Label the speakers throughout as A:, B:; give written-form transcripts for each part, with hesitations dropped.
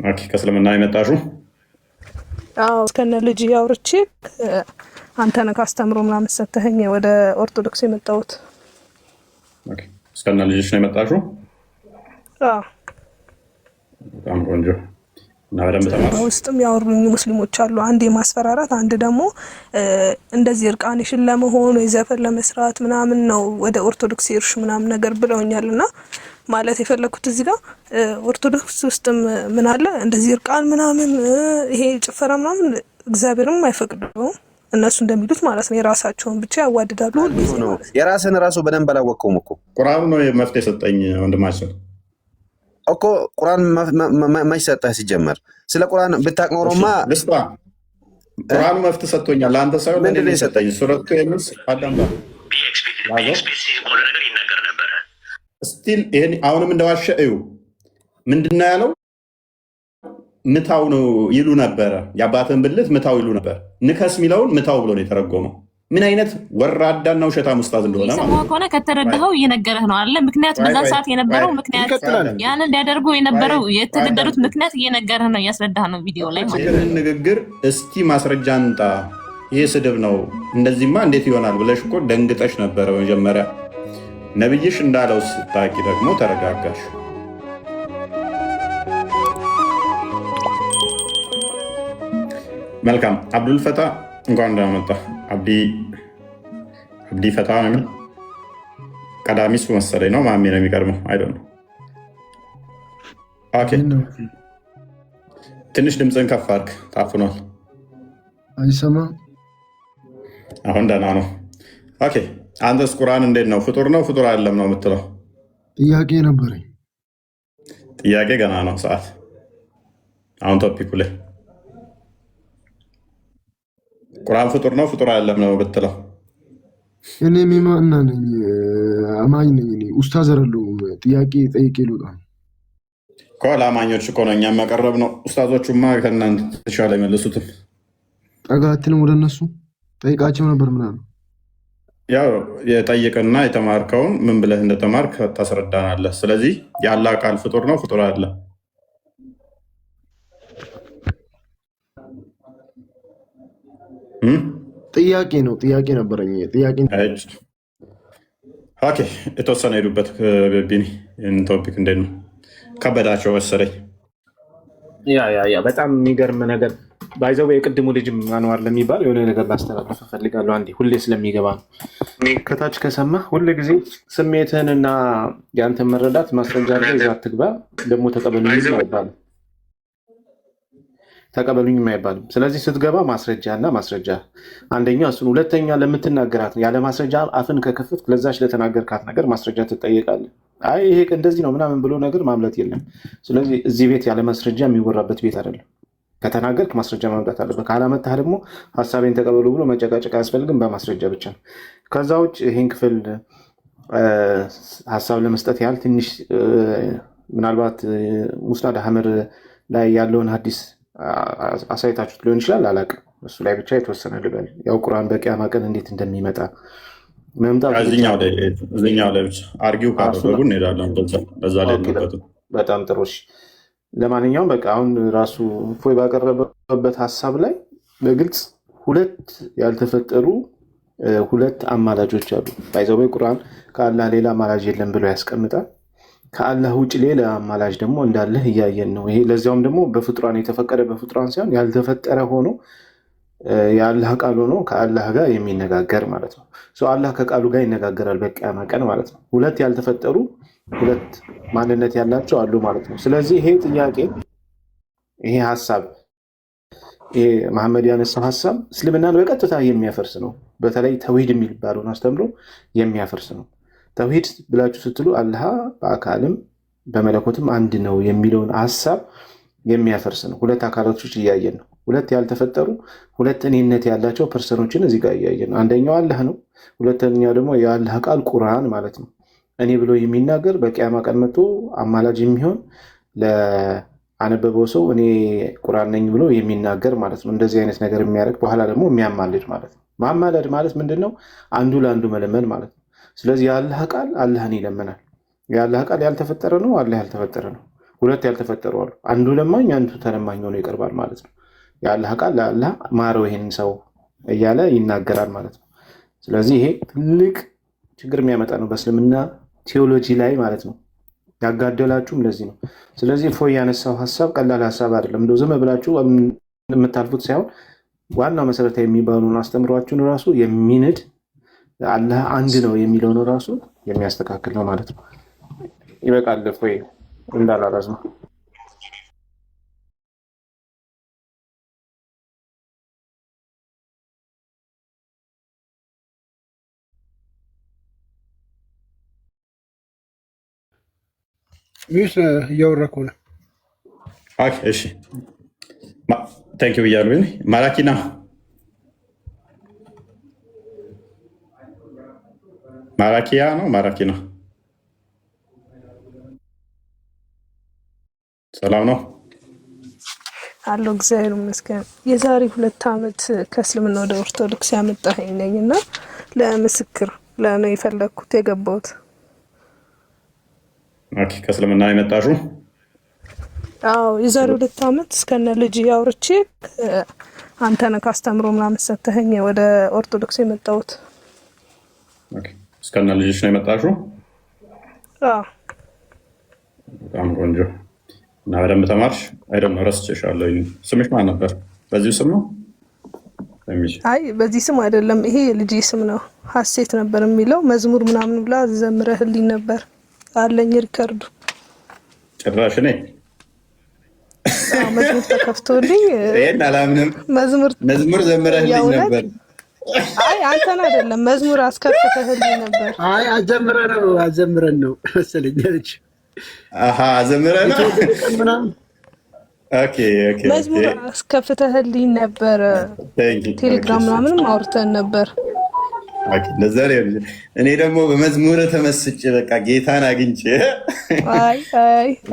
A: ኦኬ ከእስልምና የመጣሽው?
B: አዎ እስከነ ልጅ አውርቼ አንተ ነህ ካስተምሮ ምናምን ሰተኸኝ ወደ ኦርቶዶክስ የመጣሁት።
A: ኦኬ እስከነ ልጅሽ ነው የመጣሽው?
B: አዎ
A: በጣም ቆንጆ እና በደንብ ተማርሽ?
B: በውስጥም ያወሩኝ ሙስሊሞች አሉ። አንድ የማስፈራራት አንድ ደግሞ እንደዚህ እርቃንሽን ለመሆን ወይ ዘፈን ለመስራት ምናምን ነው ወደ ኦርቶዶክስ ሄድሽ ምናምን ነገር ብለውኛልና ማለት የፈለኩት እዚህ ጋር ኦርቶዶክስ ውስጥም ምን አለ እንደዚህ እርቃን ምናምን ይሄ ጭፈራ ምናምን እግዚአብሔርም አይፈቅደውም እነሱ እንደሚሉት ማለት ነው። የራሳቸውን ብቻ ያዋድዳሉ።
C: የራስን ራሱ በደንብ አላወቀውም እኮ
A: ቁርአን ነው መፍትሄ የሰጠኝ ወንድማችን
C: እኮ ቁርአን መች ሰጠህ? ሲጀመር ስለ ቁርአን ብታውቅ ኖሮማ
A: ቁርአኑ መፍትሄ ሰጥቶኛል። ለአንተ ሳይሆን ለእኔ ነው የሰጠኝ። ሱረቱ የምስ አዳምባ ስቲል ይሄን አሁንም እንደዋሸ እዩ። ምንድነው ያለው? ምታው ነው ይሉ ነበረ። የአባትን ብልት ምታው ይሉ ነበር። ንከስ የሚለውን ምታው ብሎ ነው የተረጎመው። ምን አይነት ወራዳና ውሸታም ኡስታዝ እንደሆነ ማለት
D: ነው። ከተረዳኸው እየነገረህ ነው አለ። ምክንያት በዛ ሰዓት የነበረው ምክንያት ያንን እንዲያደርጉ የነበረው የተገደሉት ምክንያት እየነገረህ ነው፣ እያስረዳህ ነው ቪዲዮ ላይ ማለት ነው።
A: ንግግር እስቲ ማስረጃ አንጣ፣ ይሄ ስድብ ነው፣ እንደዚህማ እንዴት ይሆናል ብለሽ እኮ ደንግጠሽ ነበረ መጀመሪያ። ነብይሽ እንዳለው ስታቂ ደግሞ ተረጋጋሽ። መልካም አብዱል ፈታ እንኳን እንደመጣ አብዲ ፈታ ነው ቀዳሚ እሱ መሰለኝ ነው። ማሜ ነው የሚቀርመው አይደል ነው። ኦኬ ትንሽ ድምፅን ከፍ አድርግ፣ ታፍኗል።
E: አይሰማም?
A: አሁን ደህና ነው። ኦኬ አንተስ ቁርአን እንዴት ነው? ፍጡር ነው ፍጡር አይደለም ነው የምትለው?
E: ጥያቄ ነበረኝ።
A: ጥያቄ ገና ነው ሰዓት። አሁን ቶፒኩ ላይ ቁርአን ፍጡር ነው ፍጡር አይደለም ነው ብትለው?
E: እኔ ሚማና ነኝ፣ አማኝ ነኝ። እኔ ኡስታዝ አይደለሁም። ጥያቄ ጠይቄ ልውጣ
A: እኮ። ለአማኞች እኮ ነው እኛም መቀረብ ነው። ኡስታዞቹማ ከእናንተ ተሻለ አይመልሱትም።
E: ጠጋ አትልም ወደ እነሱ ጠይቃቸው ነበር ምናምን።
A: ያው የጠይቅና የተማርከውን ምን ብለህ እንደተማርክ ታስረዳናለህ። ስለዚህ የአላህ ቃል ፍጡር ነው ፍጡር አይደለም?
E: ጥያቄ ነው። ጥያቄ ነበረኝ። ጥያቄ
A: ኦኬ የተወሰነ ሄዱበት። ቢኒ ቶፒክ እንዴት ነው? ከበዳቸው መሰለኝ።
F: ያ በጣም የሚገርም ነገር ባይዘው የቅድሙ ልጅም አንዋር ለሚባል የሆነ ነገር ላስተላለፍ እፈልጋለሁ። አንዴ ሁሌ ስለሚገባ ነው። ከታች ከሰማ ሁል ጊዜ ስሜትህን እና የአንተን መረዳት ማስረጃ አድርገህ ይዘህ አትግባ። ደግሞ ተቀበሉኝም አይባልም። ስለዚህ ስትገባ ማስረጃ እና ማስረጃ አንደኛ እሱን፣ ሁለተኛ ለምትናገራት ያለ ማስረጃ አፍን ከከፈትክ ለዛች ለተናገርካት ነገር ማስረጃ ትጠየቃለህ። አይ ይሄ እንደዚህ ነው ምናምን ብሎ ነገር ማምለት የለም። ስለዚህ እዚህ ቤት ያለ ማስረጃ የሚወራበት ቤት አይደለም። ከተናገርክ ማስረጃ ማምጣት አለበት። ካላመጣህ ደግሞ ሀሳቤን ተቀበሉ ብሎ መጨቃጨቅ አያስፈልግም፣ በማስረጃ ብቻ ነው። ከዛ ውጭ ይህን ክፍል ሀሳብ ለመስጠት ያህል ትንሽ ምናልባት ሙስናድ አህመድ ላይ ያለውን ሀዲስ አሳይታችሁት ሊሆን ይችላል፣ አላውቅም። እሱ ላይ ብቻ የተወሰነ ልበል። ያው ቁርአን በቂያማ ቀን እንዴት እንደሚመጣ መምጣት
A: እዚኛው ላይ ብቻ አርጊው ካደረጉ እንሄዳለን። በዛ ላይ
F: በጣም ጥሩ። ለማንኛውም በቃ አሁን ራሱ እፎይ ባቀረበበት ሀሳብ ላይ በግልጽ ሁለት ያልተፈጠሩ ሁለት አማላጆች አሉ። ባይዘው ቁርአን ከአላህ ሌላ አማላጅ የለም ብሎ ያስቀምጣል። ከአላህ ውጭ ሌላ አማላጅ ደግሞ እንዳለህ እያየን ነው። ይሄ ለዚያውም ደግሞ በፍጡራን የተፈቀደ በፍጡራን ሳይሆን ያልተፈጠረ ሆኖ የአላህ ቃል ሆኖ ከአላህ ጋር የሚነጋገር ማለት ነው። አላህ ከቃሉ ጋር ይነጋገራል በቂያማ ቀን ማለት ነው። ሁለት ያልተፈጠሩ ሁለት ማንነት ያላቸው አሉ ማለት ነው። ስለዚህ ይሄ ጥያቄ ይሄ ሀሳብ ይሄ መሐመድ ያነሳው ሀሳብ እስልምናን በቀጥታ የሚያፈርስ ነው። በተለይ ተውሂድ የሚባለውን አስተምሮ የሚያፈርስ ነው። ተውሂድ ብላችሁ ስትሉ አላህ በአካልም በመለኮትም አንድ ነው የሚለውን ሀሳብ የሚያፈርስ ነው። ሁለት አካላቶች እያየን ነው። ሁለት ያልተፈጠሩ ሁለት እኔነት ያላቸው ፐርሰኖችን እዚህ ጋር እያየን ነው። አንደኛው አላህ ነው። ሁለተኛው ደግሞ የአላህ ቃል ቁርአን ማለት ነው። እኔ ብሎ የሚናገር በቂያማ ቀን መጥቶ አማላጅ የሚሆን ለአነበበው ሰው እኔ ቁርአን ነኝ ብሎ የሚናገር ማለት ነው። እንደዚህ አይነት ነገር የሚያደርግ በኋላ ደግሞ የሚያማልድ ማለት ነው። ማማለድ ማለት ምንድን ነው? አንዱ ለአንዱ መለመን ማለት ነው። ስለዚህ የአላህ ቃል አላህን ይለመናል። የአላህ ቃል ያልተፈጠረ ነው፣ አላህ ያልተፈጠረ ነው። ሁለት ያልተፈጠሩ አሉ። አንዱ ለማኝ አንዱ ተለማኝ ሆኖ ይቀርባል ማለት ነው። የአላህ ቃል ለአላህ ማረው ይሄን ሰው እያለ ይናገራል ማለት ነው። ስለዚህ ይሄ ትልቅ ችግር የሚያመጣ ነው በእስልምና ቴዎሎጂ ላይ ማለት ነው። ያጋደላችሁም ለዚህ ነው። ስለዚህ እፎይ ያነሳው ሀሳብ ቀላል ሀሳብ አይደለም። እንደው ዝም ብላችሁ የምታልፉት ሳይሆን ዋናው መሰረታዊ የሚባሉን አስተምሯችሁን ራሱ የሚንድ አላህ አንድ ነው የሚለውን ራሱ የሚያስተካክል ነው ማለት ነው። ይበቃል። እፎይ እንዳላራዝ ነው።
E: ሚስ እያወራኩ ነው።
A: እሺ ታንክ ዩ ብያለሁ። ማራኪና ማራኪያ ነው ማራኪና ሰላም ነው
B: አሎ እግዚአብሔር ይመስገን። የዛሬ 2 ዓመት ከእስልምና ወደ ኦርቶዶክስ ያመጣኸኝ ነኝ እና ለምስክር ለእኔ የፈለግኩት የገባሁት።
A: ኦኬ ከእስልምና የመጣሽው?
B: አዎ የዛሬ 2 ዓመት እስከነ ልጅ አውርቼ አንተ ነህ ካስተምሮ ምናምን ሰተኸኝ ወደ ኦርቶዶክስ የመጣሁት።
A: ኦኬ እስከነ ልጅሽ ነው የመጣሽው?
B: አዎ
A: በጣም ቆንጆ እና በደንብ ተማርሽ? አይደለም ረስቼሻለሁ። ስምሽ ማን ነበር? በዚሁ ስም ነው?
B: አይ በዚህ ስም አይደለም፣ ይሄ ልጅ ስም ነው። ሀሴት ነበር የሚለው መዝሙር ምናምን ብላ ዘምረህልኝ ነበር አለኝ ሪከርዱ።
A: ጭራሽ እኔ
B: መዝሙር ተከፍቶልኝ
A: ይሄን አላምንም። መዝሙር ዘምረህልኝ ነበር? አይ
B: አንተን አይደለም መዝሙር አስከፍተህልኝ ነበር።
E: አይ አዘምረን ነው መሰለኝ ልጅ
A: ዘምረን
B: መዝሙር አስከፍተህልኝ ነበር። ቴሌግራም ምናምንም አውርተን ነበር።
A: እኔ ደግሞ በመዝሙር ተመስጬ በቃ ጌታን አግኝቼ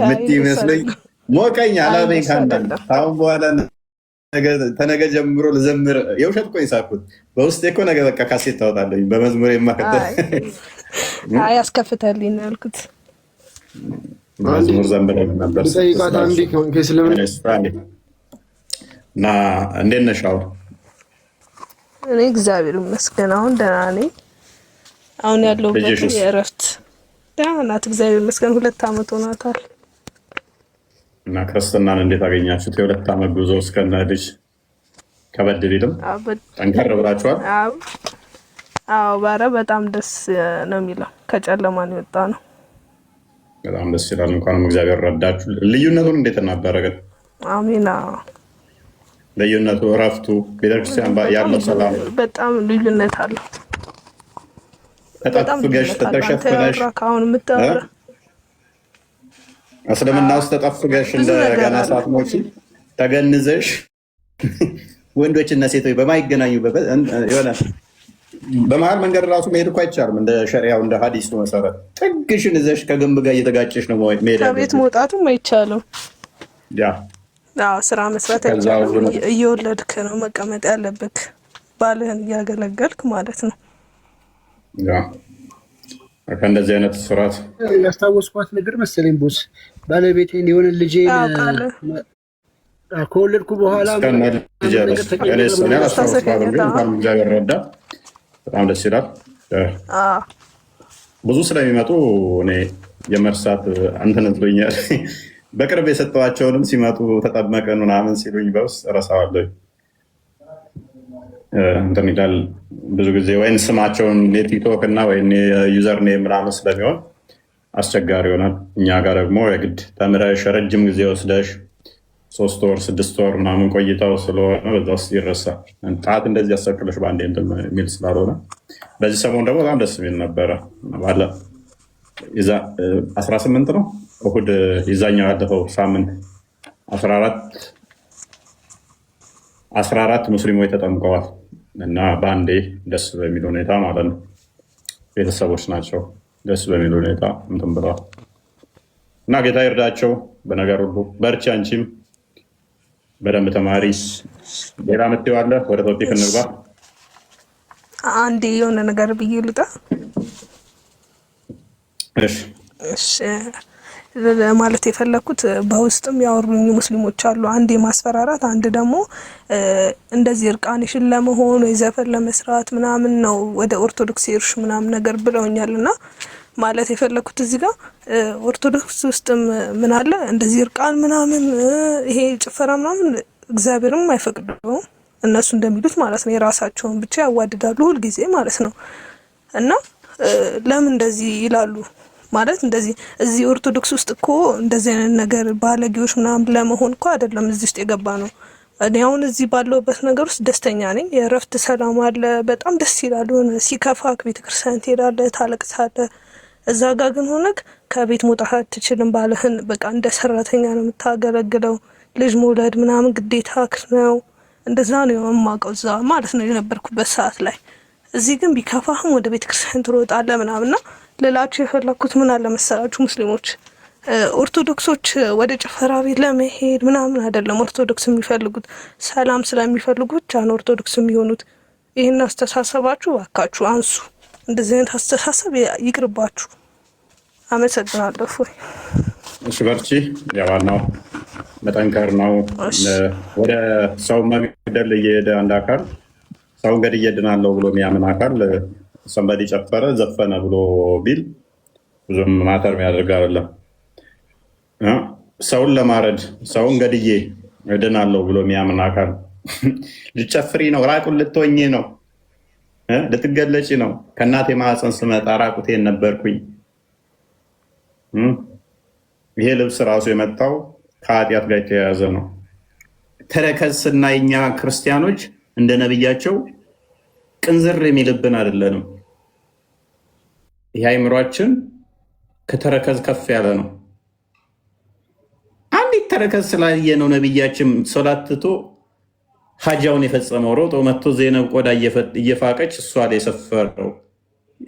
A: ምትመስለኝ ሞቀኝ አላበኝ። ካሁን በኋላ ተነገ ጀምሮ ልዘምር። የውሸት እኮ የሳኩት በውስጤ እኮ ነገ በቃ ካሴት ታወጣለኝ በመዝሙር የማከተል
B: አስከፍተህልኝ ነው ያልኩት።
A: መዝሙር ዘምረን ነበር እና እንዴት ነሽ?
B: እኔ እግዚአብሔር ይመስገን አሁን ደህና ነኝ። አሁን ያለሁበት የእረፍት ደህና ናት እግዚአብሔር ይመስገን። 2 ዓመት ሆኗታል።
A: እና ክርስትናን እንዴት አገኛችሁት? የ2 ዓመት ጉዞ እስከነ ልጅ ከበድ ቢልም ጠንከር ብላችኋል? አዎ ባረ በጣም ደስ ነው የሚለው። ከጨለማ ነው የወጣ ነው። በጣም ደስ ይላል። እንኳንም እግዚአብሔር ረዳችሁ። ልዩነቱን እንዴት ነበረ ግን?
B: አሜን።
A: ልዩነቱ እረፍቱ፣ ቤተክርስቲያን ያለው ሰላም
B: በጣም ልዩነት አለው።
A: ተጠፍገሽ ተሸፍነሽ
B: አሁን የምታወራ
A: እስልምና ውስጥ ተጠፍገሽ እንደገና ሳትሞቺ ተገንዘሽ ወንዶችና ሴቶች በማይገናኙ የሆነ በመሀል መንገድ ራሱ መሄድ እኮ አይቻልም። እንደ ሸሪያው እንደ ሀዲሱ መሰረት ጥግሽን እዘሽ ከግንብ ጋር እየተጋጨሽ ነው መሄድ።
B: ከቤት መውጣቱም አይቻልም። ስራ መስራት አይቻልም። እየወለድክ ነው መቀመጥ ያለብክ፣ ባልህን እያገለገልክ ማለት ነው።
A: ከእንደዚህ አይነት ስርዓት
E: ያስታወስኳት ነገር መሰለኝ ቦስ ባለቤቴን የሆነ ልጄን ከወለድኩ በኋላ
A: እግዚአብሔር ረዳ። በጣም ደስ ይላል። ብዙ ስለሚመጡ እኔ የመርሳት እንትን ብሎኛል። በቅርብ የሰጠኋቸውንም ሲመጡ ተጠመቅን ምናምን ሲሉኝ በውስጥ እረሳዋለሁ። እንትን ይላል ብዙ ጊዜ ወይም ስማቸውን የቲክቶክ እና ወይ ዩዘር ኔም ምናምን ስለሚሆን አስቸጋሪ ይሆናል። እኛ ጋር ደግሞ የግድ ተምረሽ ረጅም ጊዜ ወስደሽ 3 ወር 6 ወር ምናምን ቆይታው ስለሆነ በዛ ውስጥ ይረሳል። ጣት እንደዚህ ያሰቅለሽ በአንዴ እንትን የሚል ስላልሆነ በዚህ ሰሞን ደግሞ በጣም ደስ የሚል ነበረ። ባለ 18 ነው እሑድ ይዛኛው ያለፈው ሳምንት 14 ሙስሊሞች ተጠምቀዋል እና በአንዴ ደስ በሚል ሁኔታ ማለት ነው። ቤተሰቦች ናቸው። ደስ በሚል ሁኔታ እንትን ብለዋል እና ጌታ ይርዳቸው በነገር ሁሉ። በርቺ፣ አንቺም በደንብ ተማሪ። ሌላ ምትይው አለ? ወደ ቶፒክ እንግባ።
B: አንዴ የሆነ ነገር ብዬ ልጣ።
A: እሺ
B: ማለት የፈለኩት በውስጥም ያወሩኝ ሙስሊሞች አሉ። አንድ የማስፈራራት አንድ ደግሞ እንደዚህ እርቃንሽን ለመሆን ወይ ዘፈን ለመስራት ምናምን ነው ወደ ኦርቶዶክስ ሄድሽ ምናምን ነገር ብለውኛልና ማለት የፈለኩት እዚህ ጋር ኦርቶዶክስ ውስጥም ምን አለ እንደዚህ እርቃን ምናምን ይሄ ጭፈራ ምናምን እግዚአብሔርም አይፈቅደውም እነሱ እንደሚሉት ማለት ነው። የራሳቸውን ብቻ ያዋድዳሉ ሁልጊዜ ማለት ነው። እና ለምን እንደዚህ ይላሉ ማለት እንደዚህ እዚህ ኦርቶዶክስ ውስጥ እኮ እንደዚህ አይነት ነገር ባለጌዎች ምናምን ለመሆን እኮ አይደለም እዚህ ውስጥ የገባ ነው። እኔ አሁን እዚህ ባለውበት ነገር ውስጥ ደስተኛ ነኝ። የእረፍት ሰላም አለ፣ በጣም ደስ ይላል። ሆነ ሲከፋክ ቤተክርስቲያን ትሄዳለህ፣ ታለቅሳለህ። እዛ ጋር ግን ሆነክ ከቤት መውጣት አትችልም። ባልህን በቃ እንደ ሰራተኛ ነው የምታገለግለው። ልጅ መውለድ ምናምን ግዴታክ ነው። እንደዛ ነው የማውቀው እዛ ማለት ነው የነበርኩበት ሰዓት ላይ። እዚህ ግን ቢከፋህም ወደ ቤተክርስቲያን ትሮጣለህ ምናምንና ልላችሁ የፈለኩት ምን አለ መሰላችሁ ሙስሊሞች ኦርቶዶክሶች ወደ ጭፈራ ቤት ለመሄድ ምናምን አይደለም ኦርቶዶክስ የሚፈልጉት፣ ሰላም ስለሚፈልጉ ብቻ ነው ኦርቶዶክስ የሚሆኑት። ይህን አስተሳሰባችሁ እባካችሁ አንሱ። እንደዚህ አይነት አስተሳሰብ ይቅርባችሁ። አመሰግናለሁ። ፎይ
A: እሺ፣ በርቺ። ያዋናው መጠንከር ነው። ወደ ሰው መግደል እየሄደ አንድ አካል ሰው ገድዬ እድናለሁ ብሎ የሚያምን አካል ሰንበዲ ጨፈረ ዘፈነ ብሎ ቢል ብዙም ማተር የሚያደርግ አይደለም። ሰውን ለማረድ ሰውን ገድዬ እድናለሁ ብሎ የሚያምን አካል ልጨፍሪ ነው፣ ራቁን ልትሆኚ ነው፣ ልትገለጪ ነው። ከእናቴ ማህፀን ስመጣ ራቁቴን ነበርኩኝ። ይሄ ልብስ ራሱ የመጣው ከኃጢአት ጋር የተያያዘ ነው። ተረከዝ ስናይ እኛ ክርስቲያኖች እንደ ነብያቸው ቅንዝር የሚልብን አይደለንም። ይህ አይምሯችን ከተረከዝ ከፍ ያለ ነው። አንዲት ተረከዝ ስላየ ነው ነብያችን ሶላት ትቶ ሀጃውን የፈጸመው። ሮጦ መጥቶ ዜነብ ቆዳ እየፋቀች እሷ ላይ የሰፈረው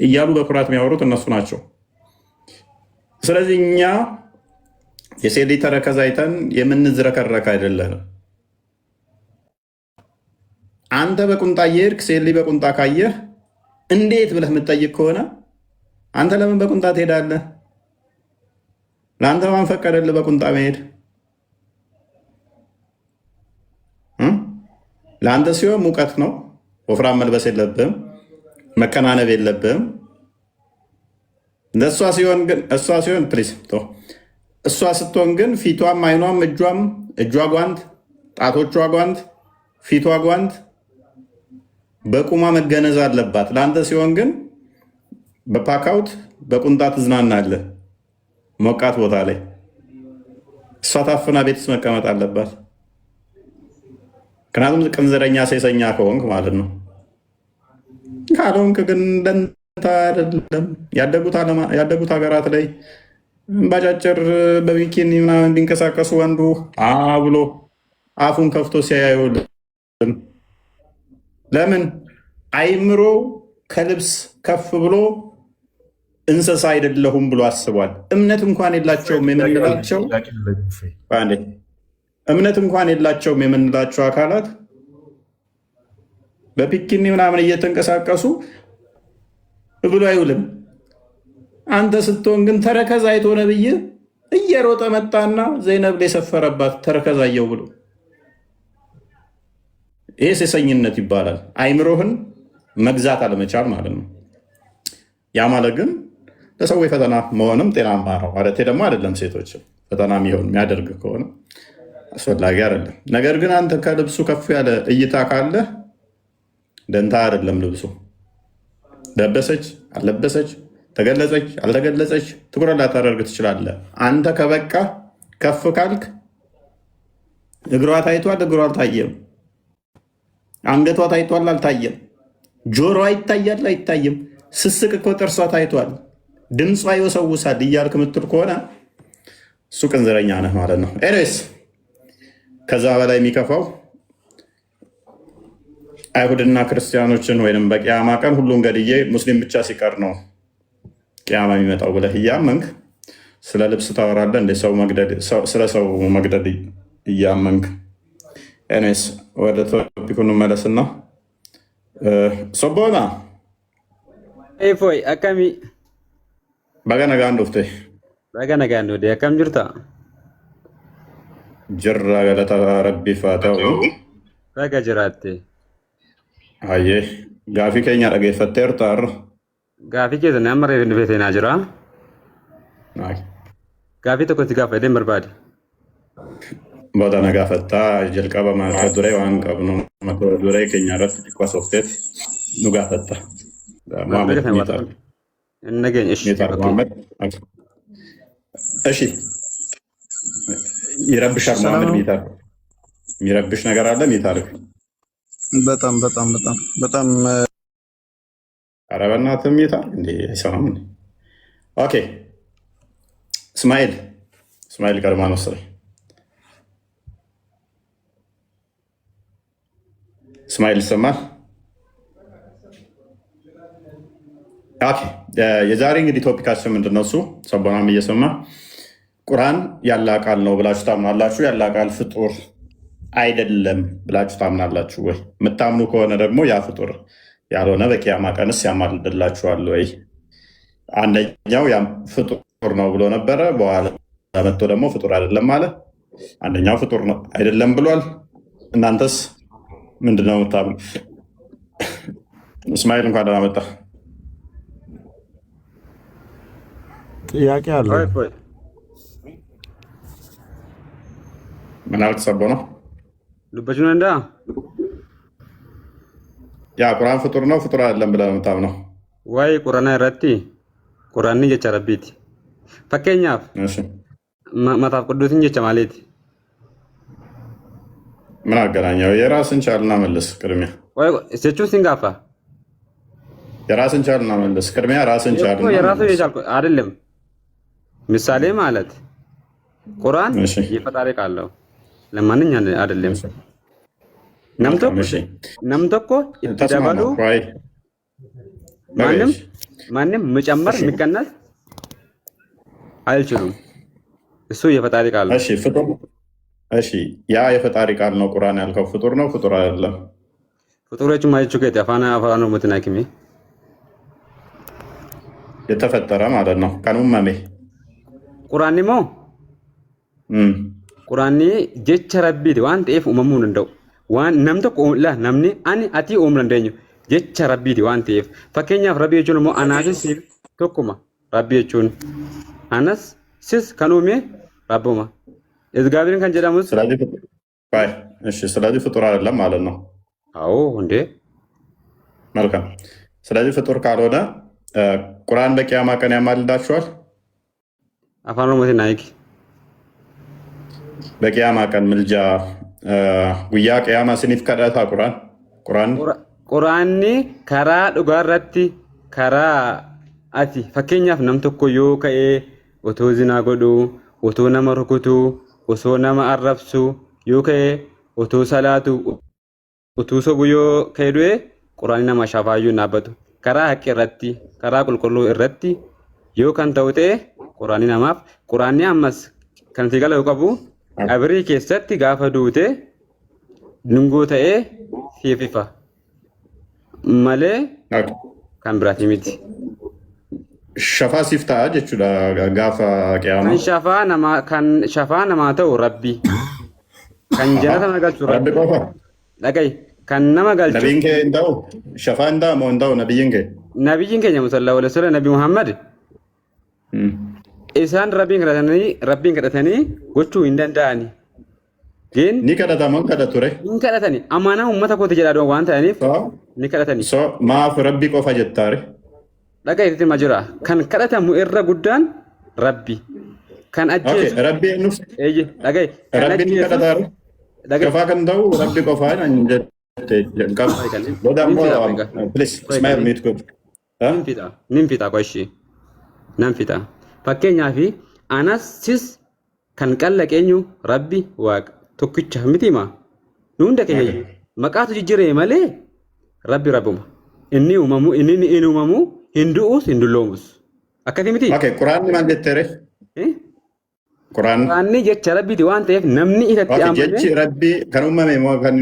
A: እያሉ በኩራት የሚያወሩት እነሱ ናቸው። ስለዚህ እኛ የሴት ልጅ ተረከዝ አይተን የምንዝረከረክ አይደለንም። አንተ በቁንጣ እየሄድክ ሴት ልጅ በቁንጣ ካየህ እንዴት ብለህ የምትጠይቅ ከሆነ አንተ ለምን በቁንጣ ትሄዳለህ? ለአንተ ማን ፈቀደልህ በቁንጣ መሄድ? ለአንተ ሲሆን ሙቀት ነው፣ ወፍራም መልበስ የለብህም፣ መከናነብ የለብህም። ለእሷ ሲሆን ግን እሷ ስትሆን ግን ፊቷም አይኗም እጇ ጓንት፣ ጣቶቿ ጓንት፣ ፊቷ ጓንት በቁማ መገነዝ አለባት። ለአንተ ሲሆን ግን በፓካውት በቁንጣ ትዝናናለህ ሞቃት ቦታ ላይ። እሷ ታፍና ቤትስ መቀመጥ አለባት። ምክንያቱም ቅንዝረኛ ሴሰኛ ከሆንክ ማለት ነው። ካልሆንክ ግን ደንታ አይደለም። ያደጉት ሀገራት ላይ ባጫጭር በቢኪኒ ምናምን ቢንቀሳቀሱ ወንዱ ብሎ አፉን ከፍቶ ሲያዩልን ለምን አይምሮ ከልብስ ከፍ ብሎ እንስሳ አይደለሁም ብሎ አስቧል። እምነት እንኳን የላቸውም የምንላቸው አካላት በፒኪኒ ምናምን እየተንቀሳቀሱ ብሎ አይውልም። አንተ ስትሆን ግን ተረከዝ አይቶ ነብይ እየሮጠ መጣና ዘይነብ ላይ ሰፈረባት ተረከዝ አየው ብሎ። ይሄ ሴሰኝነት ይባላል። አይምሮህን መግዛት አለመቻል ማለት ነው። ያ ማለት ግን ለሰው ፈተና መሆንም ጤናማ ነው ማለት ደግሞ አይደለም። ሴቶች ፈተና የሚያደርግ ከሆነ አስፈላጊ አይደለም። ነገር ግን አንተ ከልብሱ ከፍ ያለ እይታ ካለ ደንታ አይደለም ልብሱ። ለበሰች አልለበሰች፣ ተገለጸች አልተገለጸች ትኩረት ላታደርግ ትችላለህ። አንተ ከበቃ ከፍ ካልክ እግሯ ታይቷል፣ እግሯ አልታየም። አንገቷ ታይቷል፣ አልታየም። ጆሮዋ ይታያል፣ አይታይም። ስስቅ እኮ ጥርሷ ታይቷል፣ ድምጿ ይወሰውሳል እያልክ ምትል ከሆነ እሱ ቅንዝረኛ ነህ ማለት ነው። ኤኒዌይስ ከዛ በላይ የሚከፋው አይሁድና ክርስቲያኖችን ወይም በቅያማ ቀን ሁሉን ገድዬ ሙስሊም ብቻ ሲቀር ነው ቅያማ የሚመጣው ብለህ እያመንክ ስለ ልብስ ታወራለህ እንደ ስለ ሰው መግደል እያመንክ። ኤኒዌይስ ወደ ቶፒኩን መለስና ሶቦና
G: ፎይ አካሚ
A: በገነጋ አንዶፍቴ
G: Baga nagaan nuti akkam jirta?
A: Jirra galata rabbii faa ta'u.
G: Baga jiraatte.
A: Hayyee gaafii keenya dhageeffatteerta har'a.
G: Gaafii keessan amma reefu dhufee seenaa jira. Gaafii tokko si gaafadhee barbaade.
A: Booda na gaafattaa jalqaba mata duree waan qabnu mata duree keenya irratti xiqqoo soofteeti nu gaafatta.
G: Nageenya
A: እሺ ይረብሻል መሐመድ ሚታር የሚረብሽ ነገር አለ ሚታር
H: በጣም
A: ኧረ በእናትህ ሚታር እንዴ አይሰማም እንዴ ኦኬ እስማኤል ቀድማ ነው ስለ እስማኤል ይሰማል ኦኬ የዛሬ እንግዲህ ቶፒካችን ምንድነው እሱ ሰቦናም እየሰማ ቁርአን ያለ ቃል ነው ብላችሁ ታምናላችሁ ያለ ቃል ፍጡር አይደለም ብላችሁ ታምናላችሁ ወይ የምታምኑ ከሆነ ደግሞ ያ ፍጡር ያልሆነ በቂያማ ቀንስ ያማልድላችኋል ወይ አንደኛው ያ ፍጡር ነው ብሎ ነበረ በኋላ መጥቶ ደግሞ ፍጡር አይደለም ማለት አንደኛው ፍጡር ነው አይደለም ብሏል እናንተስ ምንድነው የምታምኑ እስማኤል እንኳን ደህና መጣ
H: ጥያቄ አለ
A: ምን አልክ ሰቦና
G: ዱበቹን እንዳ
A: ያ ቁርአን ፍጡር ነው ፍጡር አይደለም ብለህ የምታምነው
G: ወይ ቁርአን ረቲ ቁርአን ጀቻ ረቢቲ ፈከኛፍ
A: እሺ
G: መጽሐፍ ቅዱስን ጀቻ ማለት
A: ምን አገናኘው የራስን ቻልና መልስ ቅድሚያ
G: ወይ እሰቹን ሲንጋፋ
A: የራስን ቻልና መልስ ቅድሚያ ራስን ቻልና
G: የራሱ የቻልኩ አይደለም ምሳሌ ማለት ቁርአን የፈጣሪ ቃል ነው ለማንኛውም አይደለም ነምተኮ ይተባሉ ማንም መጨመር የሚቀነስ አይችሉም እሱ የፈጣሪ ቃል ነው
A: እሺ ያ የፈጣሪ ቃል ነው ቁርአን ያልከው ፍጡር ነው ፍጡር አይደለም
G: ፍጡሮች ማይቹ ከጠፋና አፋኑ መተናክሚ
A: የተፈጠረ ማለት ነው ከኑመሜ
G: ቁርአን ሞ ቁርአን ጀቻ ረቢቲ ዋን ጤፍ ኡመሙን እንደው ዋን ነምቶ ቆላ ነምኒ አኒ አቲ ኡምረ እንደኙ ጀቻ ረቢቲ ዋን ጤፍ ፈከኛፍ ረቢ ጀቹን ሞ አናሲስ ቶኩማ ረቢ ጀቹን አናስ ሲስ ከኑሜ ረቦማ እግዚአብሔርን ከን ጀዳሙስ
A: ስለዚህ ፍጡር አይደለም ማለት ነው
G: አዎ እንዴ
A: መልካም ስለዚህ ፍጡር ካልሆነ ቁርአን በቂያማ ቀን ያማልዳችኋል
G: አፋን ኦሮሞቲ ናይክ
A: በቂያማ ቀን ምልጃ ጉያ ቂያማ ስኒፍ ከዳታ
G: ቁርአን ከራ ዱጋራቲ ከራ አቲ ፈከኛፍ ነም tokko yoo ka'e otoo zinaa godhu otoo nama rukutu osoo nama arrabsu yoo ka'e otoo salaatu otoo sobu yoo ka'e du'e ቁርአን nama shafaayyuu naabbatu karaa haqqi irratti karaa qulqulluu irratti yoo kan ta'u ta'e ቁርአን namaaf ቁርአን ammas kan si galau qabu qabrii keessatti gaafa duute dungoo ta'ee siif malee kan biraati miti.
A: Shafaa siif ta'a jechuudha gaafa qiyaama.
G: Kan shafaa namaa ta'u rabbi. Kan jannata nama galchu
A: rabbi qofa.
G: Dhaga'i kan nama galchu.
A: Nabiyyiin kee hin ta'u shafaa hin ta'u moo hin ta'u nabiyyiin kee?
G: Nabiyyiin keenya musallaa wala sura nabi Muhammad. Isaan rabbiin kadhatanii gochuu hin danda'ani.
A: Ni kadhatamu kadhature.
G: Ni kadhatani. Amaanaa uummata kooti jedhaa waan ta'aniif ni kadhatani.
A: Maaf rabbi qofa jettaare?
G: Dhaga'i itti ma jira. Kan kadhatamu irra guddaan rabbi. Kan ajjeesu.
A: Rabbi eenyuuf?
G: Dhaga'i.
A: Rabbi ni kadhataare? Shafaa kan ta'u rabbi qofaa hin jette. Booda immoo please Ismail miit godhu.
G: Nin fixa qoshi. Nan fixa. Fakkeenyaaf anasis kan qallaqeenyu rabbi waaqa tokkicha mitima nu hunda keenya maqaatu jijjiiree malee rabbi rabbuma inni uumamu hindu'us hinduloomus akkasii miti.
A: Quraanni maal jettere?
G: Quraanni jecha rabbiiti waan ta'eef namni isatti amane.
A: Jechi rabbii kan uumame moo kan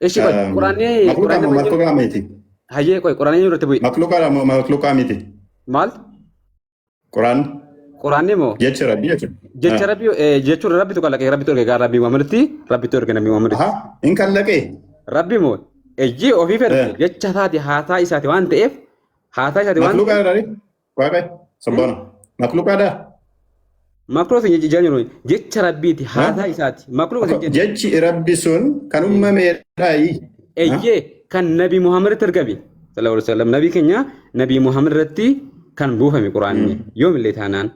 G: Eshi quraanni
A: makluuqaa miti.
G: Hayyee qoy quraanni irratti bu'i.
A: Makluuqaa miti.
G: Maal? quraanni moo
A: jecha rabbii
G: jecha rabbii jechuun rabbitu kalaqe rabbitu erge gaa rabbii Muhammaditti rabbitu erge nabii Muhammaditti
A: in kallaqee
G: rabbi moo ejji ofii fedhe jecha isaati haasaa isaati waan ta'eef haasaa isaati waan
A: makluuqaa dhaari waaqay sabboona makluuqaa dhaa
G: makluuqa hin jiru jecha rabbiiti haasaa isaati makluuqa
A: jechi rabbi sun kan uumameedhaayi
G: eyyee kan nabii Muhammaditti ergame sallallahu alaihi wasallam nabii keenya nabii Muhammad irratti kan buufame quraanni yoomillee taanaan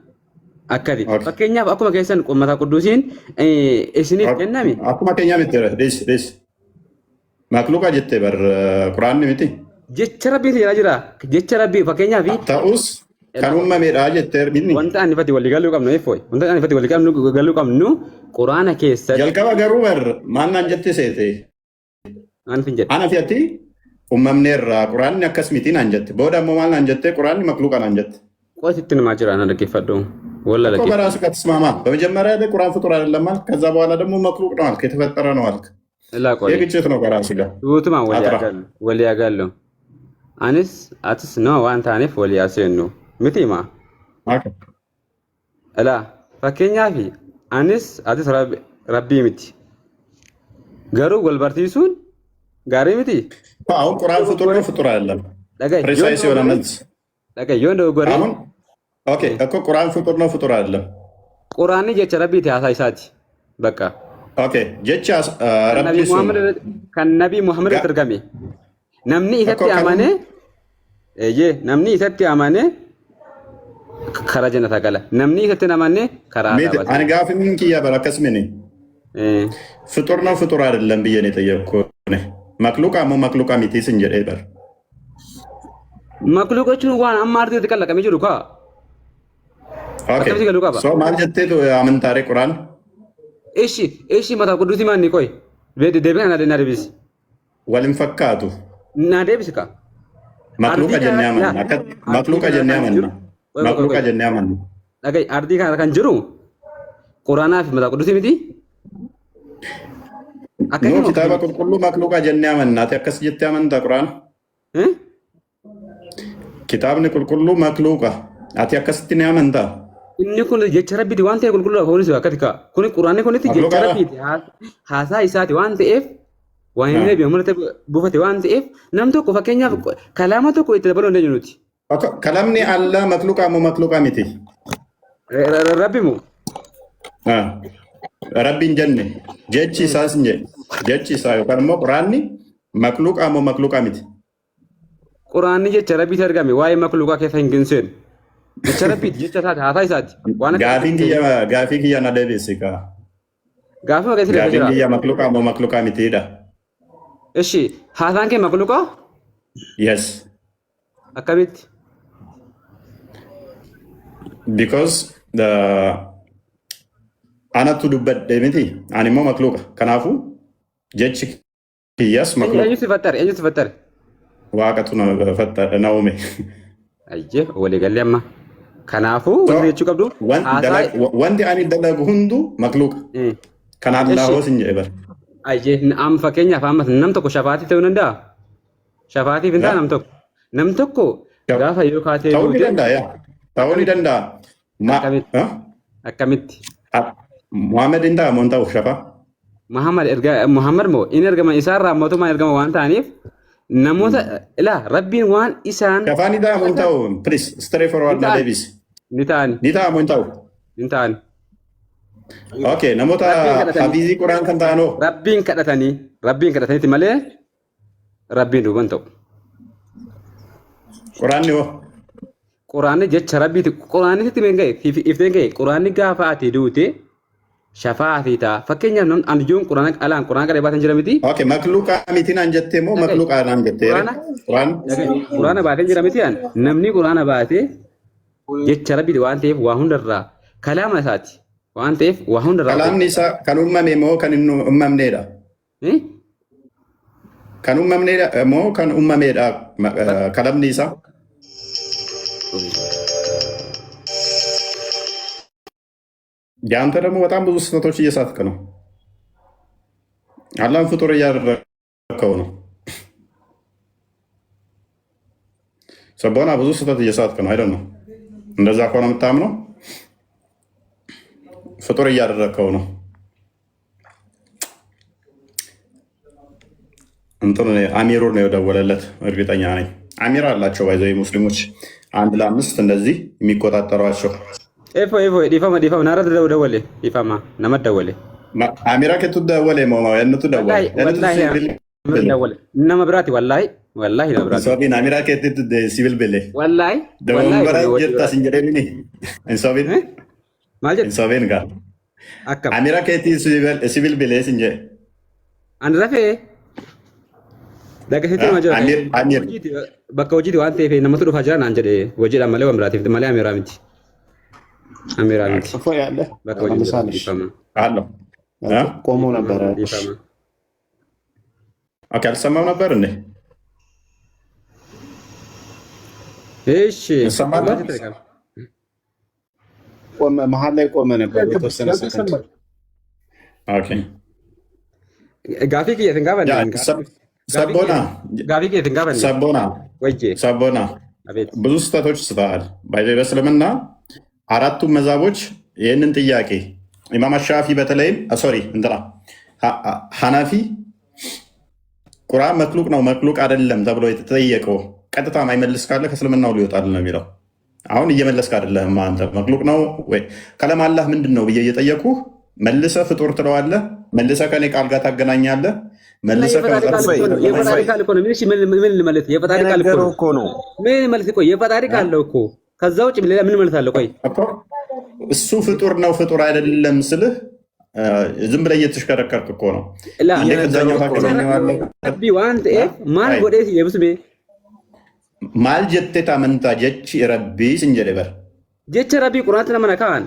G: akkati fakkeenyaaf akkuma keessan ummata qudduusiin isiniif kenname
A: akkuma keenyaa miti des makluuqa jettee bar quraanni miti
G: jecha rabbiiti jira jecha rabbii fakkeenyaaf
A: ta'us kan uumameedha jettee binni
G: wanta ani fati walii galuu qabnu effoy wanta ani fati walii galuu qabnu quraana keessa
A: jalqaba garuu bar maal naan jette seete
G: aan fin jedhe
A: ana fi'atti uumamneerraa quraanni akkas miti naan jette booda immoo maal naan jette quraanni makluuqa naan jette
G: ቆይት ንማ ጅራ ነው ደገፈዶ ወላ ለከ
A: በራሱ ከተስማማ በመጀመሪያ ላይ ቁርአን ፍጡር አይደለም ማለት ከዛ በኋላ ደግሞ መክሉቅ ነው አልክ የተፈጠረ ነው አልክ
G: ላ ቆይ
A: የግጭት ነው ከራሱ ጋር
G: ቱቱማ ወሊያ ጋሎ አንስ አትስ ነው ዋንታ አነፍ ወሊያ ሰኑ ምቲማ አላ ፈከኛ ፊ አንስ አትስ ረቢ ምቲ ገሩ ወልበርቲሱን ጋሪ ምቲ
A: አሁን ቁርአን ፍጡር ነው ፍጡር አይደለም ፕሪሳይስ የሆነ መልስ
G: ለቀየው ነው ጎሪ
A: ኦኬ እኮ ቁርአን ፍጡር ነው ፍጡር አይደለም
G: ቁርአን ጀቸ ረቢ ተያሳይሳቲ በቃ ኦኬ
A: ጀቻ ረቢ
G: ከነቢ ሙሐመድ ተርገሜ ነምኒ ኢሰቲ አማኔ እየ ነምኒ ኢሰቲ አማኔ ከራጀና ታቀለ ነምኒ ኢሰቲ አማኔ ከራዳ
A: ባስ አንጋፍ ምን ኪያ በረከስ ምን ፍጡር ነው ፍጡር አይደለም ብዬ ነው የጠየቅኩ መክሉቃ ሞ መክሉቃ ሚቲስ እንጀ በር
G: መክሉቆቹ ዋን አማርቴ ተቀለቀ ሚጅሩ ካ
A: ኦኬ ሶ ማንጀቴ አመንታሬ ቁርአን እሺ
G: መታ ቅዱስ ማን ቆይ ቤት ደብና ደና ደብስ
A: ወልም ፈካቱ
G: እና ደብስ ካ
A: መክሉቃ ጀነያመን መክሉቃ ጀነያመን መክሉቃ ጀነያመን
G: ለገይ አርዲ ካን ጅሩ ቁርአና ፊ መታ ቅዱስ ሚቲ
A: አከኝ ነው ኪታባ ቁልቁሉ መክሉቃ ጀነያመን ናት ያከስ ጀተያመን ቁርአን kitaabni qulqulluu makluuqa ati akkasitti ni amantaa
G: inni kun jecha rabbiiti waan ta'e qulqulluu foonis akkatika kun quraanni kunitti jecha rabbiiti haasaa isaati waan ta'eef waan inni nabi Muhammad buufate waan ta'eef nam tokko fakkeenyaaf kalaama tokko itti dabaluu hin nuti
A: kalamni Allah makluuqa moo makluuqa miti
G: rabbi moo
A: rabbiin jenne jechi isaas jechi isaa yookaan immoo quraanni makluuqa moo makluuqa miti
G: quraanni jecha rabbiiti argame waa'ee makluuqaa keessa hin ginseen jecha rabbiiti jecha isaati haasaa isaati
A: waan gaafii kiyya na deebisi ka
G: gaafii
A: kiyya makluuqaa moo makluuqaa mitiidha
G: እሺ haasaan kee makluuqaa
A: yes
G: akkamitti
A: because the anatu dubbadhe miti ani immoo makluuqa kanaafu jechi kiyyas makluuqa
G: eenyu sifattare
A: waaqatu na uume
G: ayye walii galee amma kanaafu wanti jechuu qabdu
A: wanti ani dalagu hundu makluuqa kanaan lahoos hin jedhe bara
G: ayye am fakkeenyaaf ammas nam tokko shafaatii ta'uu danda'a shafaatiif hin ta'a nam tokko gaafa yoo kaatee
A: ta'uu ni danda'a
G: akkamitti
A: Muhammad hin ta'a moo hin ta'u shafaa
G: Muhammad moo in ergama isaarraa mootummaan ergama waan ta'aniif namoota ila rabbiin waan isaan
A: shafaa ni ta'a moo hin ta'u please straight forward na deebisi
G: ni ta'a
A: moo hin ta'u
G: hin ta'ani
A: okay namoota hafizii quraan kan ta'anoo
G: rabbiin kadhataniiti malee rabbiin duuban ta'u
A: quraanni hoo
G: quraanni jecha rabbiiti quraanni sitti meen ga'e ifteen ga'e quraanni gaafa ati duute shafaatii ta'a fakkeenyaaf namni anjoon quraana qaree baatan jira miti
A: okay makluuqa miti naan jettee moo makluuqa naan jettee
G: quraana baatee jira miti namni quraana baatee jecha rabbiiti waan ta'eef waa hundarraa kalaama isaati waan ta'eef waa hundarraa
A: kalaamni isaa kan uumame moo kan hin uumamneedha kan uumamneedha moo kan uumameedha kalamni isaa ያንተ ደግሞ በጣም ብዙ ስህተቶች እየሳትክ ነው። አላህን ፍጡር እያደረግከው ነው። ሰቦና ብዙ ስህተት እየሳትክ ነው። አይደል ነው? እንደዛ ከሆነ የምታምነው ፍጡር እያደረግከው ነው። እንትን አሚሩር ነው የደወለለት እርግጠኛ ነኝ። አሚር አላቸው ባይዘው ሙስሊሞች 1 ለ5 እንደዚህ የሚቆጣጠሯቸው።
G: ዲፋማ ናረ ደወለ ዲፋማ ነመ ደወለ
A: አሚራ ከቱ ደወለ ሞማ የነቱ ደወለ
G: ነመ ብራቲ ወላሂ ወላሂ ነብራቲ
A: ሶቢን አሚራ ከቱ ሲቪል በለ
G: ወላሂ
A: ደወንበራ ጀታ ሲንጀደኒ እንሶቢን
G: ማልጀት
A: ሶቢን ጋር
G: አከም
A: አሚራ ከቱ ሲቪል በለ ሲንጀ
G: አንረፌ Daga majo
A: Amir
G: bakka hojii waan ta'eef namatu dhufa jira naan jedhe hojiidhaan malee waan biraatiif malee Amiraa miti. Amiraa miti. Bakka hojii dhiifama.
F: ቆሞ ነበረ።
A: አልሰማም ነበር እንዴ?
G: እሺ
F: መሀል ላይ ቆመ ነበር የተወሰነ ሰከንድ።
G: ጋፊ ከየትን ጋር
A: ሰቦና ብዙ ስህተቶች ስተሃል። በእስልምና አራቱም መዛቦች ይህንን ጥያቄ ኢማም ሻፊ በተለይም እንትና ሐናፊ ቁርአን መክሉቅ ነው መክሉቅ አይደለም ተብሎ የተጠየቀው ቀጥታ ማይመልስ ካለ ከእስልምናው ሊወጣል ነው የሚለው። አሁን እየመለስክ አይደለም አንተ። መክሉቅ ነው ወይ ከለም አላህ ምንድን ነው ብዬ እየጠየኩህ መልሰህ ፍጡር ትለዋለህ። መልሰህ ከኔ ቃል ጋር ታገናኛለህ። መልሰህ የፈጣሪ
G: ቃል እኮ ከዛ ውጭ ሌላ ምን ማለት አለ? ቆይ
A: እሱ ፍጡር ነው ፍጡር አይደለም ስልህ ዝም ብለህ እየተሽከረከርክ እኮ ነው። ማል ጀቴ ታመንታ ጀች ረቢ ስንጀደ በር
G: ጀች ረቢ ቁርአን ተመናካን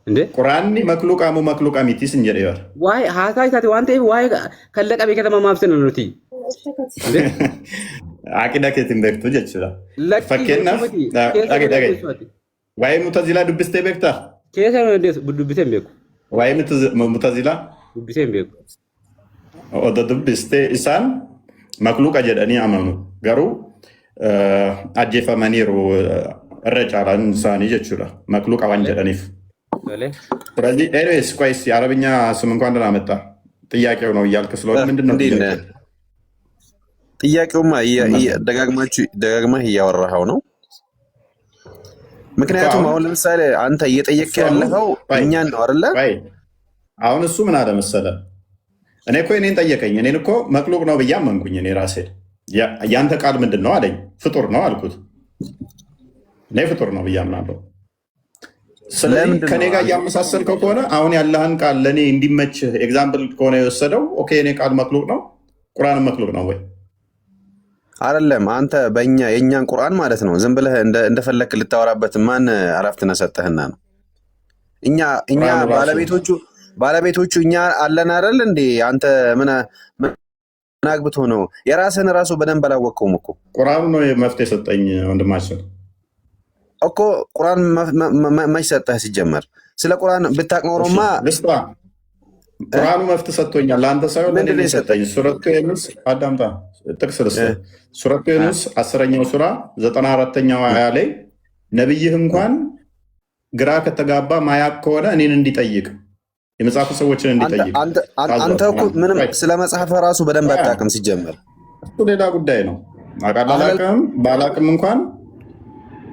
G: እንዴ
A: ቁርአን መክሉቃሙ መክሉቃ ሚቲ ስንጀደ በር
G: ዋይ ሃታይ ታቲ ዋንተ ዋይ ከለቀ በከተማ ማብሰን ነው ቲ እንዴ
A: አቂዳ ከቲም በክቶ ጀችላ ፈከና አቂዳ ዋይ ሙተዚላ ዱብስቴ በክታ
G: ከየት ነው እንዴ ዱብስቴ በኩ
A: ዋይ ሙተዚላ
G: ዱብስቴ በኩ
A: ኦደ ዱብስቴ ኢሳን መክሉቃ ጀደኒ አማኑ ገሩ አጀፈመኒሩ ረጫላን ሳኒ ጀቹላ መክሉቃ ዋን ጀደኒፍ ስለዚህ ኤኒዌይስ ቆይስ የአረብኛ ስም እንኳን ደህና መጣ። ጥያቄው ነው እያልክ ስለሆነ ምንድን ነው
C: ጥያቄውማ ደጋግመህ እያወራኸው ነው። ምክንያቱም አሁን ለምሳሌ አንተ እየጠየቅ ያለኸው እኛን ነው አይደለ?
A: አሁን እሱ ምን አለ መሰለህ፣ እኔ እኮ እኔን ጠየቀኝ። እኔን እኮ መክሉቅ ነው ብዬ አመንኩኝ። እኔ ራሴ ያንተ ቃል ምንድን ነው አለኝ። ፍጡር ነው አልኩት። እኔ ፍጡር ነው ብዬ አምናለሁ። ስለዚህ ከኔ ጋር እያመሳሰልከው ከሆነ አሁን ያለህን ቃል ለእኔ እንዲመችህ ኤግዛምፕል ከሆነ የወሰደው ኦኬ፣ እኔ ቃል መክሉቅ ነው፣ ቁርአን መክሉቅ ነው ወይ
C: አይደለም? አንተ የእኛን ቁርአን ማለት ነው ዝም ብለህ እንደፈለክ ልታወራበት ማን አላፍትነ ሰጠህና ነው? እኛ ባለቤቶቹ እኛ አለን አይደል እንዴ? አንተ ምን አግብቶ ነው? የራስህን ራሱ በደንብ አላወቅከውም እኮ።
A: ቁርአኑ ነው መፍትሄ የሰጠኝ ወንድማችን
C: እኮ። ቁርአን መች ሰጠህ ሲጀመር? ስለ ቁርአን ብታቅ ኖሮማ
A: ቁርአኑ መፍትሄ ሰጥቶኛል። ለአንተ ሳይሆን ለእኔ ሰጠኝ። ሱረቱ ዩኑስ አዳምጣ፣ ጥቅስ ልስጥህ። ሱረቱ ዩኑስ 10ኛው ሱራ 94ኛው አያ ላይ ነብይህ እንኳን ግራ ከተጋባ ማያቅ ከሆነ እኔን እንዲጠይቅ የመጽሐፉ ሰዎችን እንዲጠይቅ።
C: አንተ እኮ ምንም ስለ መጽሐፍ ራሱ በደንብ አታውቅም ሲጀመር።
A: እሱ ሌላ ጉዳይ ነው። አቃላላቅም ባላቅም እንኳን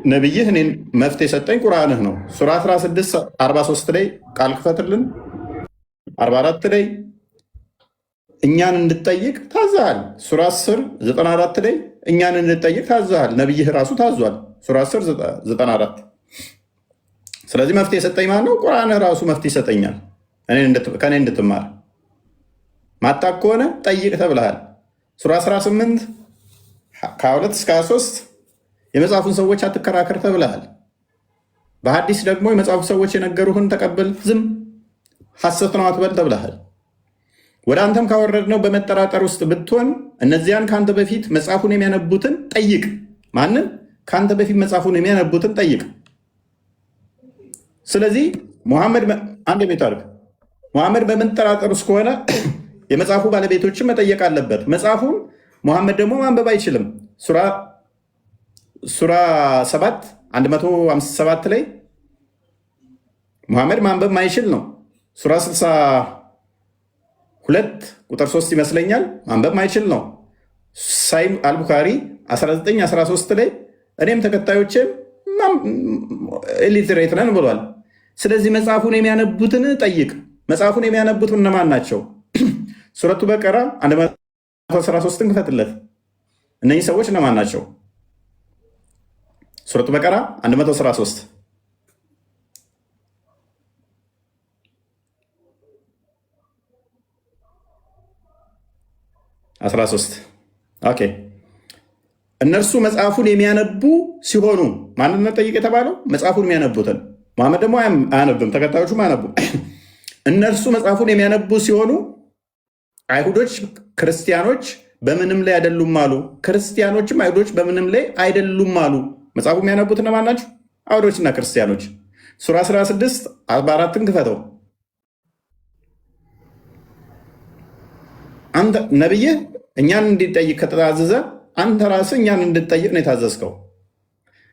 A: ነብይህ እኔን መፍትሄ ሰጠኝ ቁርአንህ ነው። ሱራ 16 43 ላይ ቃል ክፈትልን 44 ላይ እኛን እንድጠይቅ ታዘሃል። ሱራ 10 94 ላይ እኛን እንድጠይቅ ታዘሃል። ነብይህ ራሱ ታዟል። ሱራ 10 94። ስለዚህ መፍትሄ የሰጠኝ ማን ነው? ቁርአንህ ራሱ መፍትሄ ይሰጠኛል ከኔ እንድትማር። ማታቅ ከሆነ ጠይቅ ተብለሃል። ሱራ 18 ከ2 እስከ 23 የመጽሐፉን ሰዎች አትከራከር ተብለሃል። በሐዲስ ደግሞ የመጽሐፉ ሰዎች የነገሩህን ተቀበል፣ ዝም ሐሰት ነው አትበል ተብለሃል። ወደ አንተም ካወረድነው በመጠራጠር ውስጥ ብትሆን እነዚያን ከአንተ በፊት መጽሐፉን የሚያነቡትን ጠይቅ። ማንን? ከአንተ በፊት መጽሐፉን የሚያነቡትን ጠይቅ። ስለዚህ ሙሐመድ በመጠራጠር ውስጥ ከሆነ የመጽሐፉ ባለቤቶችን መጠየቅ አለበት። መጽሐፉን ሙሐመድ ደግሞ ማንበብ አይችልም። ሱራ 7 157 ላይ ሙሐመድ ማንበብ ማይችል ነው። ሱራ 62 ቁጥር 3 ይመስለኛል ማንበብ ማይችል ነው። ሳይ አልቡካሪ 1913 ላይ እኔም ተከታዮችም ኢሊትሬት ነን ብሏል። ስለዚህ መጽሐፉን የሚያነቡትን ጠይቅ። መጽሐፉን የሚያነቡት እነማን ናቸው? ሱረቱ በቀራ 113ን ክፈትለት። እነዚህ ሰዎች እነማን ናቸው? ሱረቱ በቀራ 113 13 ኦኬ። እነርሱ መጽሐፉን የሚያነቡ ሲሆኑ ማንነት ጠይቅ የተባለው መጽሐፉን የሚያነቡትን። መሐመድ ደግሞ አያነብም፣ ተከታዮቹም አያነቡ። እነርሱ መጽሐፉን የሚያነቡ ሲሆኑ አይሁዶች ክርስቲያኖች በምንም ላይ አይደሉም አሉ። ክርስቲያኖችም አይሁዶች በምንም ላይ አይደሉም አሉ። መጽሐፉ የሚያነቡት እነማን ናቸው? አይሁዶችና ክርስቲያኖች። ሱራ 16 44ን ክፈተው። አንተ ነብይህ እኛን እንዲጠይቅ ከተታዘዘ አንተ ራስህ እኛን እንድትጠይቅ ነው የታዘዝከው።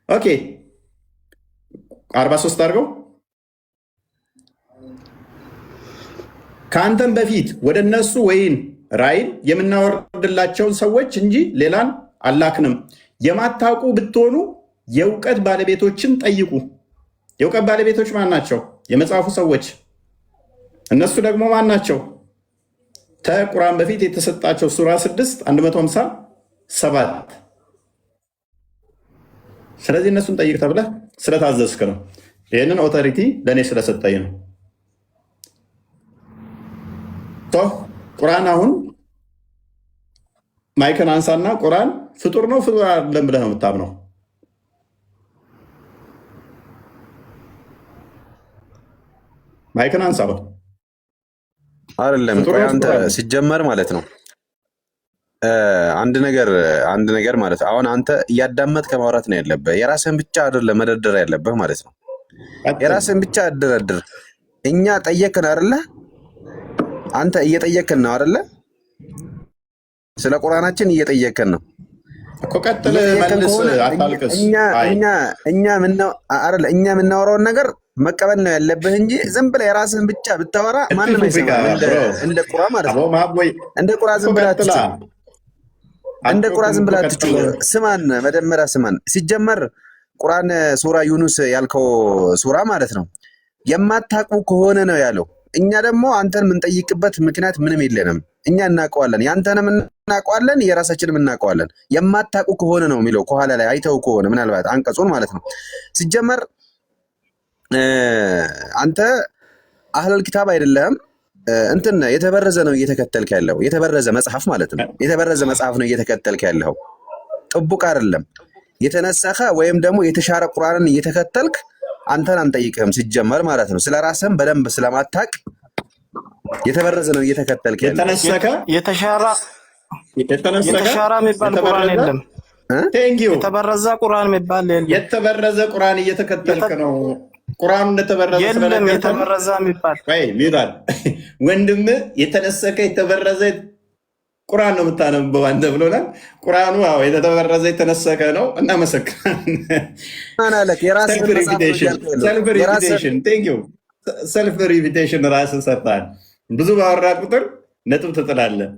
A: ኦኬ 43 አድርገው። ከአንተም በፊት ወደ እነሱ ወይን ራእይን የምናወርድላቸውን ሰዎች እንጂ ሌላን አላክንም። የማታውቁ ብትሆኑ የእውቀት ባለቤቶችን ጠይቁ። የእውቀት ባለቤቶች ማን ናቸው? የመጽሐፉ ሰዎች። እነሱ ደግሞ ማን ናቸው? ከቁርአን በፊት የተሰጣቸው ሱራ 6 157። ስለዚህ እነሱን ጠይቅ ተብለህ ስለታዘዝክ ነው። ይህንን ኦቶሪቲ ለእኔ ስለሰጠኝ ነው። ቁርአን አሁን ማይክን አንሳና ቁርአን ፍጡር ነው ፍጡር አይደለም ብለህ ነው የምታምነው? ማይክን አንሳ ነው
C: አይደለም? ቆይ አንተ ሲጀመር ማለት ነው አንድ ነገር ማለት አሁን አንተ እያዳመጥ ከማውራት ነው ያለብህ። የራስህን ብቻ አይደለም መደርደር ያለብህ ማለት ነው። የራስህን ብቻ አደረድር። እኛ ጠየቅን አይደለ? አንተ እየጠየቅን ነው አይደለ? ስለ ቁርአናችን እየጠየቅን ነው
A: እኮ። ቀጥል መልስ፣ አታልቅስ።
C: እኛ የምናወራውን ነገር መቀበል ነው ያለብህ እንጂ ዝም ብለህ የራስህን ብቻ ብታወራ ማንም አይሰማም። እንደ ቁራ ማለት ነው። እንደ ቁራ ዝም ብለህ አትችልም። እንደ ቁራ ዝም ብለህ አትችልም። ስማን፣ መጀመሪያ ስማን። ሲጀመር ቁርአን ሱራ ዩኑስ ያልከው ሱራ ማለት ነው የማታውቁ ከሆነ ነው ያለው። እኛ ደግሞ አንተን የምንጠይቅበት ምክንያት ምንም የለንም። እኛ እናውቀዋለን፣ ያንተንም እናውቀዋለን፣ የራሳችንም እናውቀዋለን። የማታውቁ ከሆነ ነው የሚለው ከኋላ ላይ አይተው ከሆነ ምናልባት አንቀጹን ማለት ነው። ሲጀመር አንተ አህለል ኪታብ አይደለም፣ እንትን የተበረዘ ነው እየተከተልክ ያለው። የተበረዘ መጽሐፍ ማለት ነው። የተበረዘ መጽሐፍ ነው እየተከተልክ ያለው፣ ጥቡቅ አይደለም። የተነሰኸ ወይም ደግሞ የተሻረ ቁርአንን እየተከተልክ አንተን አንጠይቅህም ሲጀመር ማለት ነው። ስለ ራስህም በደንብ ስለማታቅ የተበረዘ ነው እየተከተልክ ያለው።
H: የተሻራ የሚባል ቁርአን የለም። የተበረዘ ቁርአን የሚባል የለም።
A: የተበረዘ ቁርአን እየተከተልክ ነው። ቁርአኑ እንደተበረዘ
H: የለም። የተበረዘ የሚባል
A: ሚባል ወንድም የተነሰከ የተበረዘ ቁርአን ነው የምታነበው አንተ ብሎናል። ቁርአኑ የተበረዘ የተነሰከ ነው። እናመሰግናለን። ሰልፍ ሪፒቴሽን ራስን ሰጥተሃል። ብዙ ባወራ ቁጥር ነጥብ ትጥላለህ።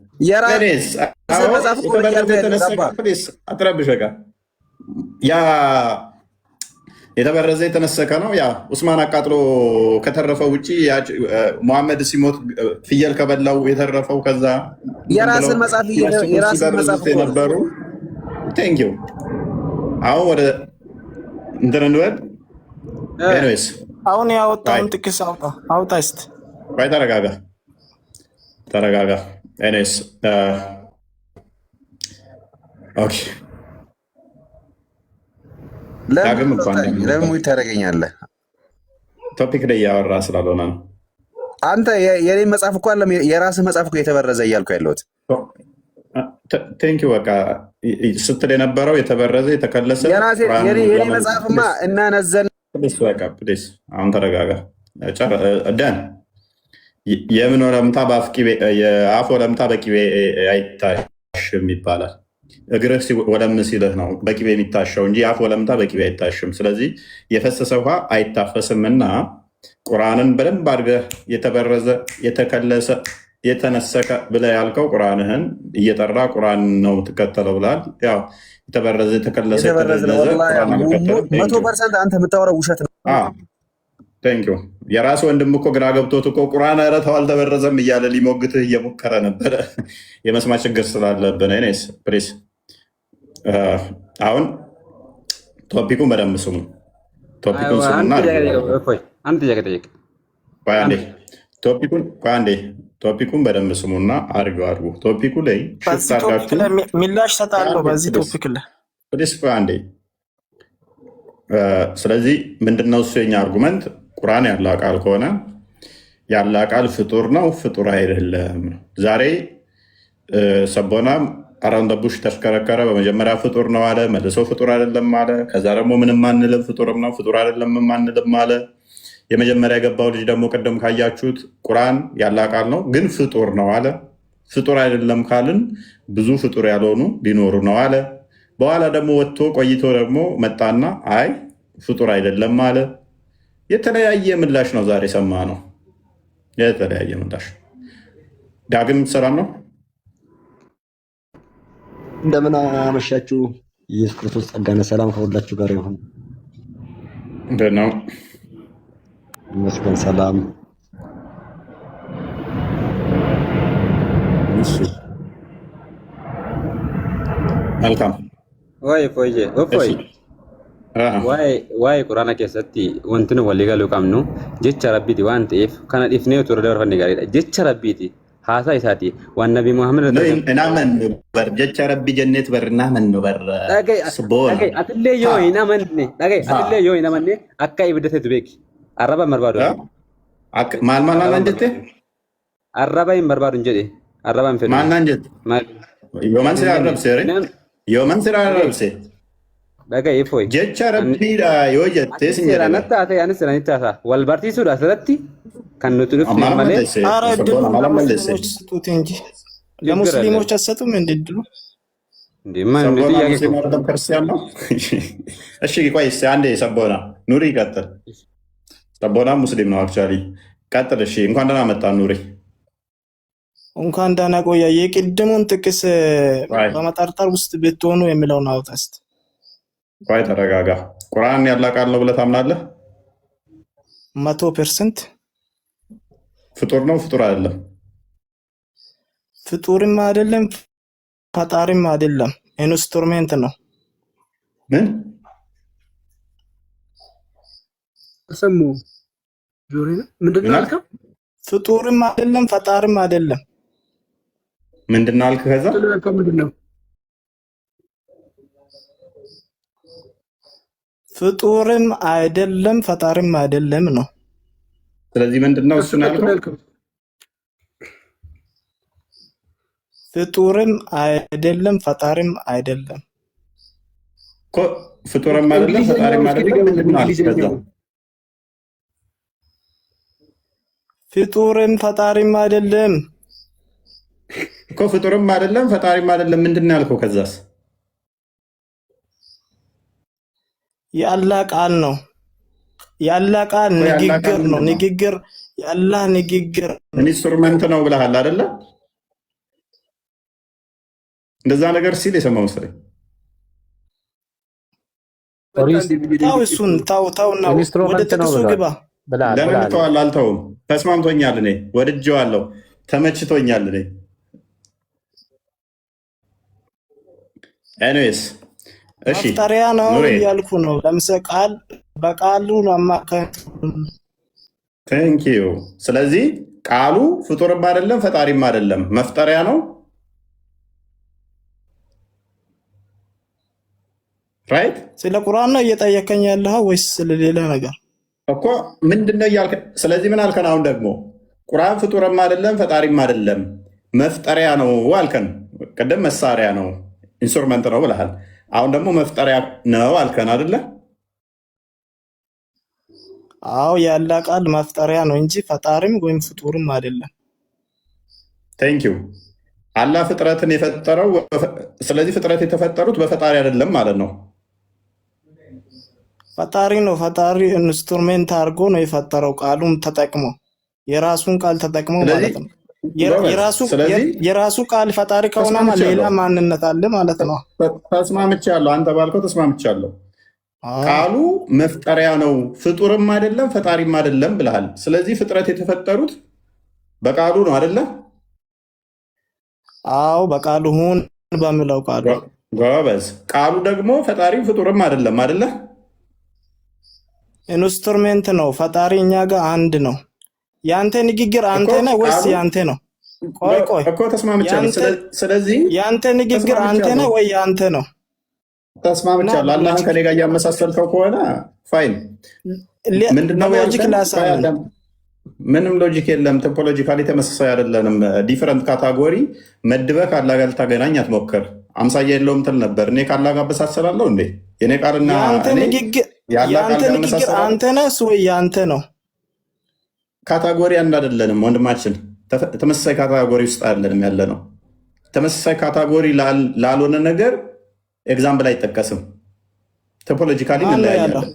A: አትረብሽ። በቃ ያ የተበረዘ የተነሰከ ነው። ያ ኡስማን አቃጥሎ ከተረፈው ውጭ ሙሐመድ ሲሞት ፍየል ከበላው የተረፈው ከዛ
C: የራስን መጽሐፍ
A: የነበሩ ቴንኪው። አሁን ወደ እንትን እንበል። ኤኒዌይስ
H: አሁን ያወጣውን ጥቅስ አውጣ እስኪ።
A: ቆይ ተረጋጋ። ኤኒዌይስ ኦኬ።
C: ለምን ታደርገኛለህ?
A: ቶፒክ ላይ እያወራ ስላልሆነ ነው።
C: አንተ የኔ መጽሐፍ እኮ አለም የራስህ መጽሐፍ እኮ የተበረዘ እያልኩ ያለሁት።
A: ቴንኪው። በቃ ስትል የነበረው የተበረዘ የተከለሰ
C: የኔ መጽሐፍማ እናነዘን።
A: አሁን ተረጋጋ። ደን የምን ወለምታ የአፍ ወለምታ በቅቤ አይታሽም ይባላል። እግርህ ወለም ሲልህ ነው በቅቤ የሚታሸው እንጂ የአፍ ወለምታ በቅቤ አይታሽም። ስለዚህ የፈሰሰ ውሃ አይታፈስም እና ቁርአንን በደንብ አድርገህ የተበረዘ የተከለሰ የተነሰከ ብለህ ያልከው ቁርአንህን እየጠራ ቁርአን ነው ትከተለው ብላል። ያው የተበረዘ የተከለሰ የተደለዘ
C: 100% አንተ የምታወራው ውሸት ነው።
A: ቴንክ ዩ። የራስ ወንድም እኮ ግራ ገብቶት እኮ ቁርአን ኧረ ተው አልተበረዘም እያለ ሊሞግትህ እየሞከረ ነበረ። የመስማት ችግር ስላለብን ኔስ ፕሊስ። አሁን ቶፒኩን በደንብ ስሙ። ቶፒኩን ስሙና
G: አንድ ጥያቄ ጠይቅ።
A: ቶፒኩን በደንብ ስሙና አድርጉ። ቶፒኩ ላይ
H: ሚላሽ ሰጣለሁ በዚህ ቶፒክ ላይ
A: ፕሊስ አንዴ። ስለዚህ ምንድነው እሱ የኛ አርጉመንት? ቁርአን ያለ ቃል ከሆነ ያለ ቃል ፍጡር ነው ፍጡር አይደለም። ዛሬ ሰቦናም አራንደቡሽ ተሽከረከረ። በመጀመሪያ ፍጡር ነው አለ፣ መልሶ ፍጡር አይደለም አለ። ከዛ ደግሞ ምንም አንልም ፍጡርም ነው ፍጡር አይደለም አንልም አለ። የመጀመሪያ የገባው ልጅ ደግሞ ቅድም ካያችሁት ቁርአን ያለ ቃል ነው ግን ፍጡር ነው አለ። ፍጡር አይደለም ካልን ብዙ ፍጡር ያልሆኑ ሊኖሩ ነው አለ። በኋላ ደግሞ ወጥቶ ቆይቶ ደግሞ መጣና አይ ፍጡር አይደለም አለ። የተለያየ ምላሽ ነው ዛሬ ሰማ ነው። የተለያየ ምላሽ። ዳግም ሰላም ነው።
I: እንደምን አመሻችሁ። ኢየሱስ ክርስቶስ ጸጋና ሰላም ከሁላችሁ ጋር ይሁን።
A: እንዴት ነው?
I: ይመስገን ሰላም። እሺ
A: መልካም።
G: waa'ee quraana keessatti wanti nu walii galuu qabnu jecha rabbiiti waan ta'eef kana dhiifnee utuu dabarfanne gaariidha. Jecha rabbiiti haasaa isaati waan nabi Muhammad
A: እናመን በር jecha rabbi jenneet በር እናመን ነው በር
G: atillee yoo hin amanne akka ibiddateetu beeki. Arraba hin barbaadu.
A: maal naan jette?
G: Arraba hin barbaadu hin jedhe. Arraba hin fedhu.
A: maal naan jette? yooman sira arrabse yooman sira arrabse
G: dhaga'i foyi.
A: Jecha rabbiidha yoo jettee sin jedhe.
G: Natti haa ta'e anis siranitti haa ta'a. Wal barsiisuudha asirratti kan nuti dhufne malee.
H: ለሙስሊሞች አሰጡም እንድድሉ
A: ክርስቲያን ነው። እሺ ቆይ አንዴ ሰቦና ኑሪ ቀጥል። ሰቦና ሙስሊም ነው አክቹዋሊ። ቀጥል። እሺ እንኳን ደህና መጣ ኑሪ።
H: እንኳን ደህና ቆያ። የቅድሙን ጥቅስ በመጠርጠር ውስጥ ብትሆኑ የሚለውን አውጣ እስኪ።
A: ቆይ ተረጋጋ። ቁርአን ያለ ቃል ነው ብለህ ታምናለህ?
H: 100%
A: ፍጡር ነው ፍጡር አይደለም?
H: ፍጡርም አይደለም ፈጣሪም አይደለም፣ ኢንስትሩሜንት ነው።
A: ምን
E: ሰሙ ጆሪ ምንድን ነው አልከው?
H: ፍጡርም አይደለም ፈጣሪም አይደለም።
A: ምንድን ነው አልክ? ከዛ
E: ምንድን ነው?
H: ፍጡርም አይደለም ፈጣሪም አይደለም ነው።
A: ስለዚህ ምንድን ነው እሱ ያልከው?
H: ፍጡርም አይደለም ፈጣሪም አይደለም
A: እኮ። ፍጡርም አይደለም ፈጣሪም አይደለም።
H: ፍጡርም ፈጣሪም አይደለም
A: እኮ። ፍጡርም አይደለም ፈጣሪም አይደለም ምንድን ነው ያልከው? ከዛስ
H: የአላህ ቃል ነው። የአላህ ቃል ንግግር ነው። ንግግር የአላህ ንግግር
A: ኢንስትሩመንት ነው ብለሃል አይደለ? እንደዛ ነገር ሲል የሰማው መሰለኝ።
H: ታው እሱን ታውና ወደ ጥቅሱ ግባ።
A: ለምን ተዋል? አልተውም። ተስማምቶኛል። እኔ ወድጄዋለሁ። ተመችቶኛል። እኔ ኤኒዌይስ እሺ
H: መፍጠሪያ ነው እያልኩ ነው። ለምሳሌ ቃል በቃሉ ነው አማካኝ።
A: ቴንክ ዩ። ስለዚህ ቃሉ ፍጡርም አይደለም ፈጣሪም አይደለም መፍጠሪያ ነው። ራይት።
H: ስለ ቁርአን ነው እየጠየቀኝ ያለኸው ወይስ ስለ ሌላ ነገር
A: እኮ? ምንድነው እያልክ? ስለዚህ ምን አልከን? አሁን ደግሞ ቁርአን ፍጡርም አይደለም ፈጣሪም አይደለም መፍጠሪያ ነው አልከን። ቅድም መሳሪያ ነው ኢንስትሩመንት ነው ብለሃል። አሁን ደግሞ መፍጠሪያ ነው አልከን አይደለ?
H: አዎ ያለ ቃል መፍጠሪያ ነው እንጂ ፈጣሪም ወይም ፍጡርም አይደለም።
A: ቴንክ ዩ። አላህ ፍጥረትን የፈጠረው፣ ስለዚህ ፍጥረት የተፈጠሩት በፈጣሪ አይደለም ማለት ነው።
H: ፈጣሪ ነው። ፈጣሪ ኢንስትሩሜንት አድርጎ ነው የፈጠረው ቃሉን ተጠቅሞ የራሱን ቃል ተጠቅሞ ማለት ነው። የራሱ ቃል ፈጣሪ ከሆነማ ሌላ ማንነት አለ ማለት ነው።
A: ተስማምቻለሁ። አንተ ባልከው ተስማምቻለሁ። ቃሉ መፍጠሪያ ነው፣ ፍጡርም አይደለም ፈጣሪም አይደለም ብለሃል። ስለዚህ ፍጥረት የተፈጠሩት በቃሉ ነው አይደለ?
H: አዎ በቃሉ ሁን በሚለው ቃሉ።
A: ጎበዝ። ቃሉ ደግሞ ፈጣሪም ፍጡርም አይደለም አይደለ?
H: ኢንስትሩሜንት ነው። ፈጣሪ እኛ ጋር አንድ ነው። ያንተ ንግግር አንተ ነህ ወይስ ያንተ ነው? ቆይ
A: እኮ ተስማምቻለሁ። ስለዚህ
H: ያንተ ንግግር አንተ ነህ ወይ ያንተ ነው?
A: ተስማምቻለሁ። አላህን ከኔ ጋር እያመሳሰልከው ከሆነ ፋይን። ምንድነው
H: ሎጂክ ላሳምን?
A: ምንም ሎጂክ የለም። ቶፖሎጂካሊ ተመሳሳይ አይደለንም። ዲፈረንት ካታጎሪ መድበህ ካላህ ጋር ልታገናኝ አትሞክር። አምሳያ የለውም ትል ነበር። እኔ ካላህ ጋር አበሳሰላለሁ እንዴ? የኔ ቃልና
H: ያንተ ንግግር አንተ ነህ ወይ ያንተ ነው?
A: ካታጎሪ አንድ አይደለንም ወንድማችን። ተመሳሳይ ካታጎሪ ውስጥ አይደለንም ያለ ነው። ተመሳሳይ ካታጎሪ ላልሆነ ነገር ኤግዛምፕል አይጠቀስም። ቶፖሎጂካሊ እንለያያለን።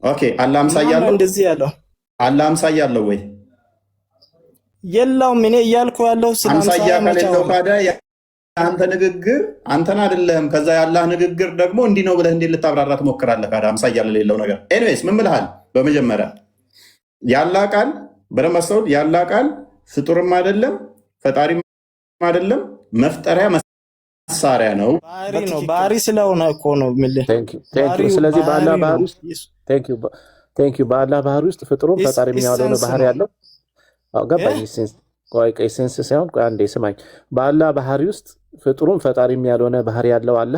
A: ኦኬ አላህ አምሳያ አለው?
H: እንደዚህ ያለው
A: አላህ አምሳያ አለው ወይ?
H: የለውም። እኔ እያልኩ ያለው ስለ
A: አምሳያ ከሌለው ታዲያ አንተ ንግግር አንተን አይደለም። ከዛ ያላህ ንግግር ደግሞ እንዲህ ነው ብለህ እንዴት ልታብራራ ትሞክራለህ? ካዳ አምሳያ ለሌለው ነገር ኤኒዌይስ ምን ብለሃል? በመጀመሪያ ያላህ ቃል በደንብ አስተውል። ያላህ ቃል ፍጡርም አይደለም ፈጣሪም አይደለም መፍጠሪያ መሳሪያ ነው።
H: ባህሪ ስለሆነ እኮ ነው የምልህ።
J: ስለዚህ በአላህ ባህሪ ውስጥ ፍጡሩም ፈጣሪም ያልሆነ ባህሪ ያለው ገባኝ። ሴንስ ሳይሆን አንዴ ስማኝ። በአላህ ባህሪ ውስጥ ፍጡሩም ፈጣሪም ያልሆነ ባህሪ ያለው አለ።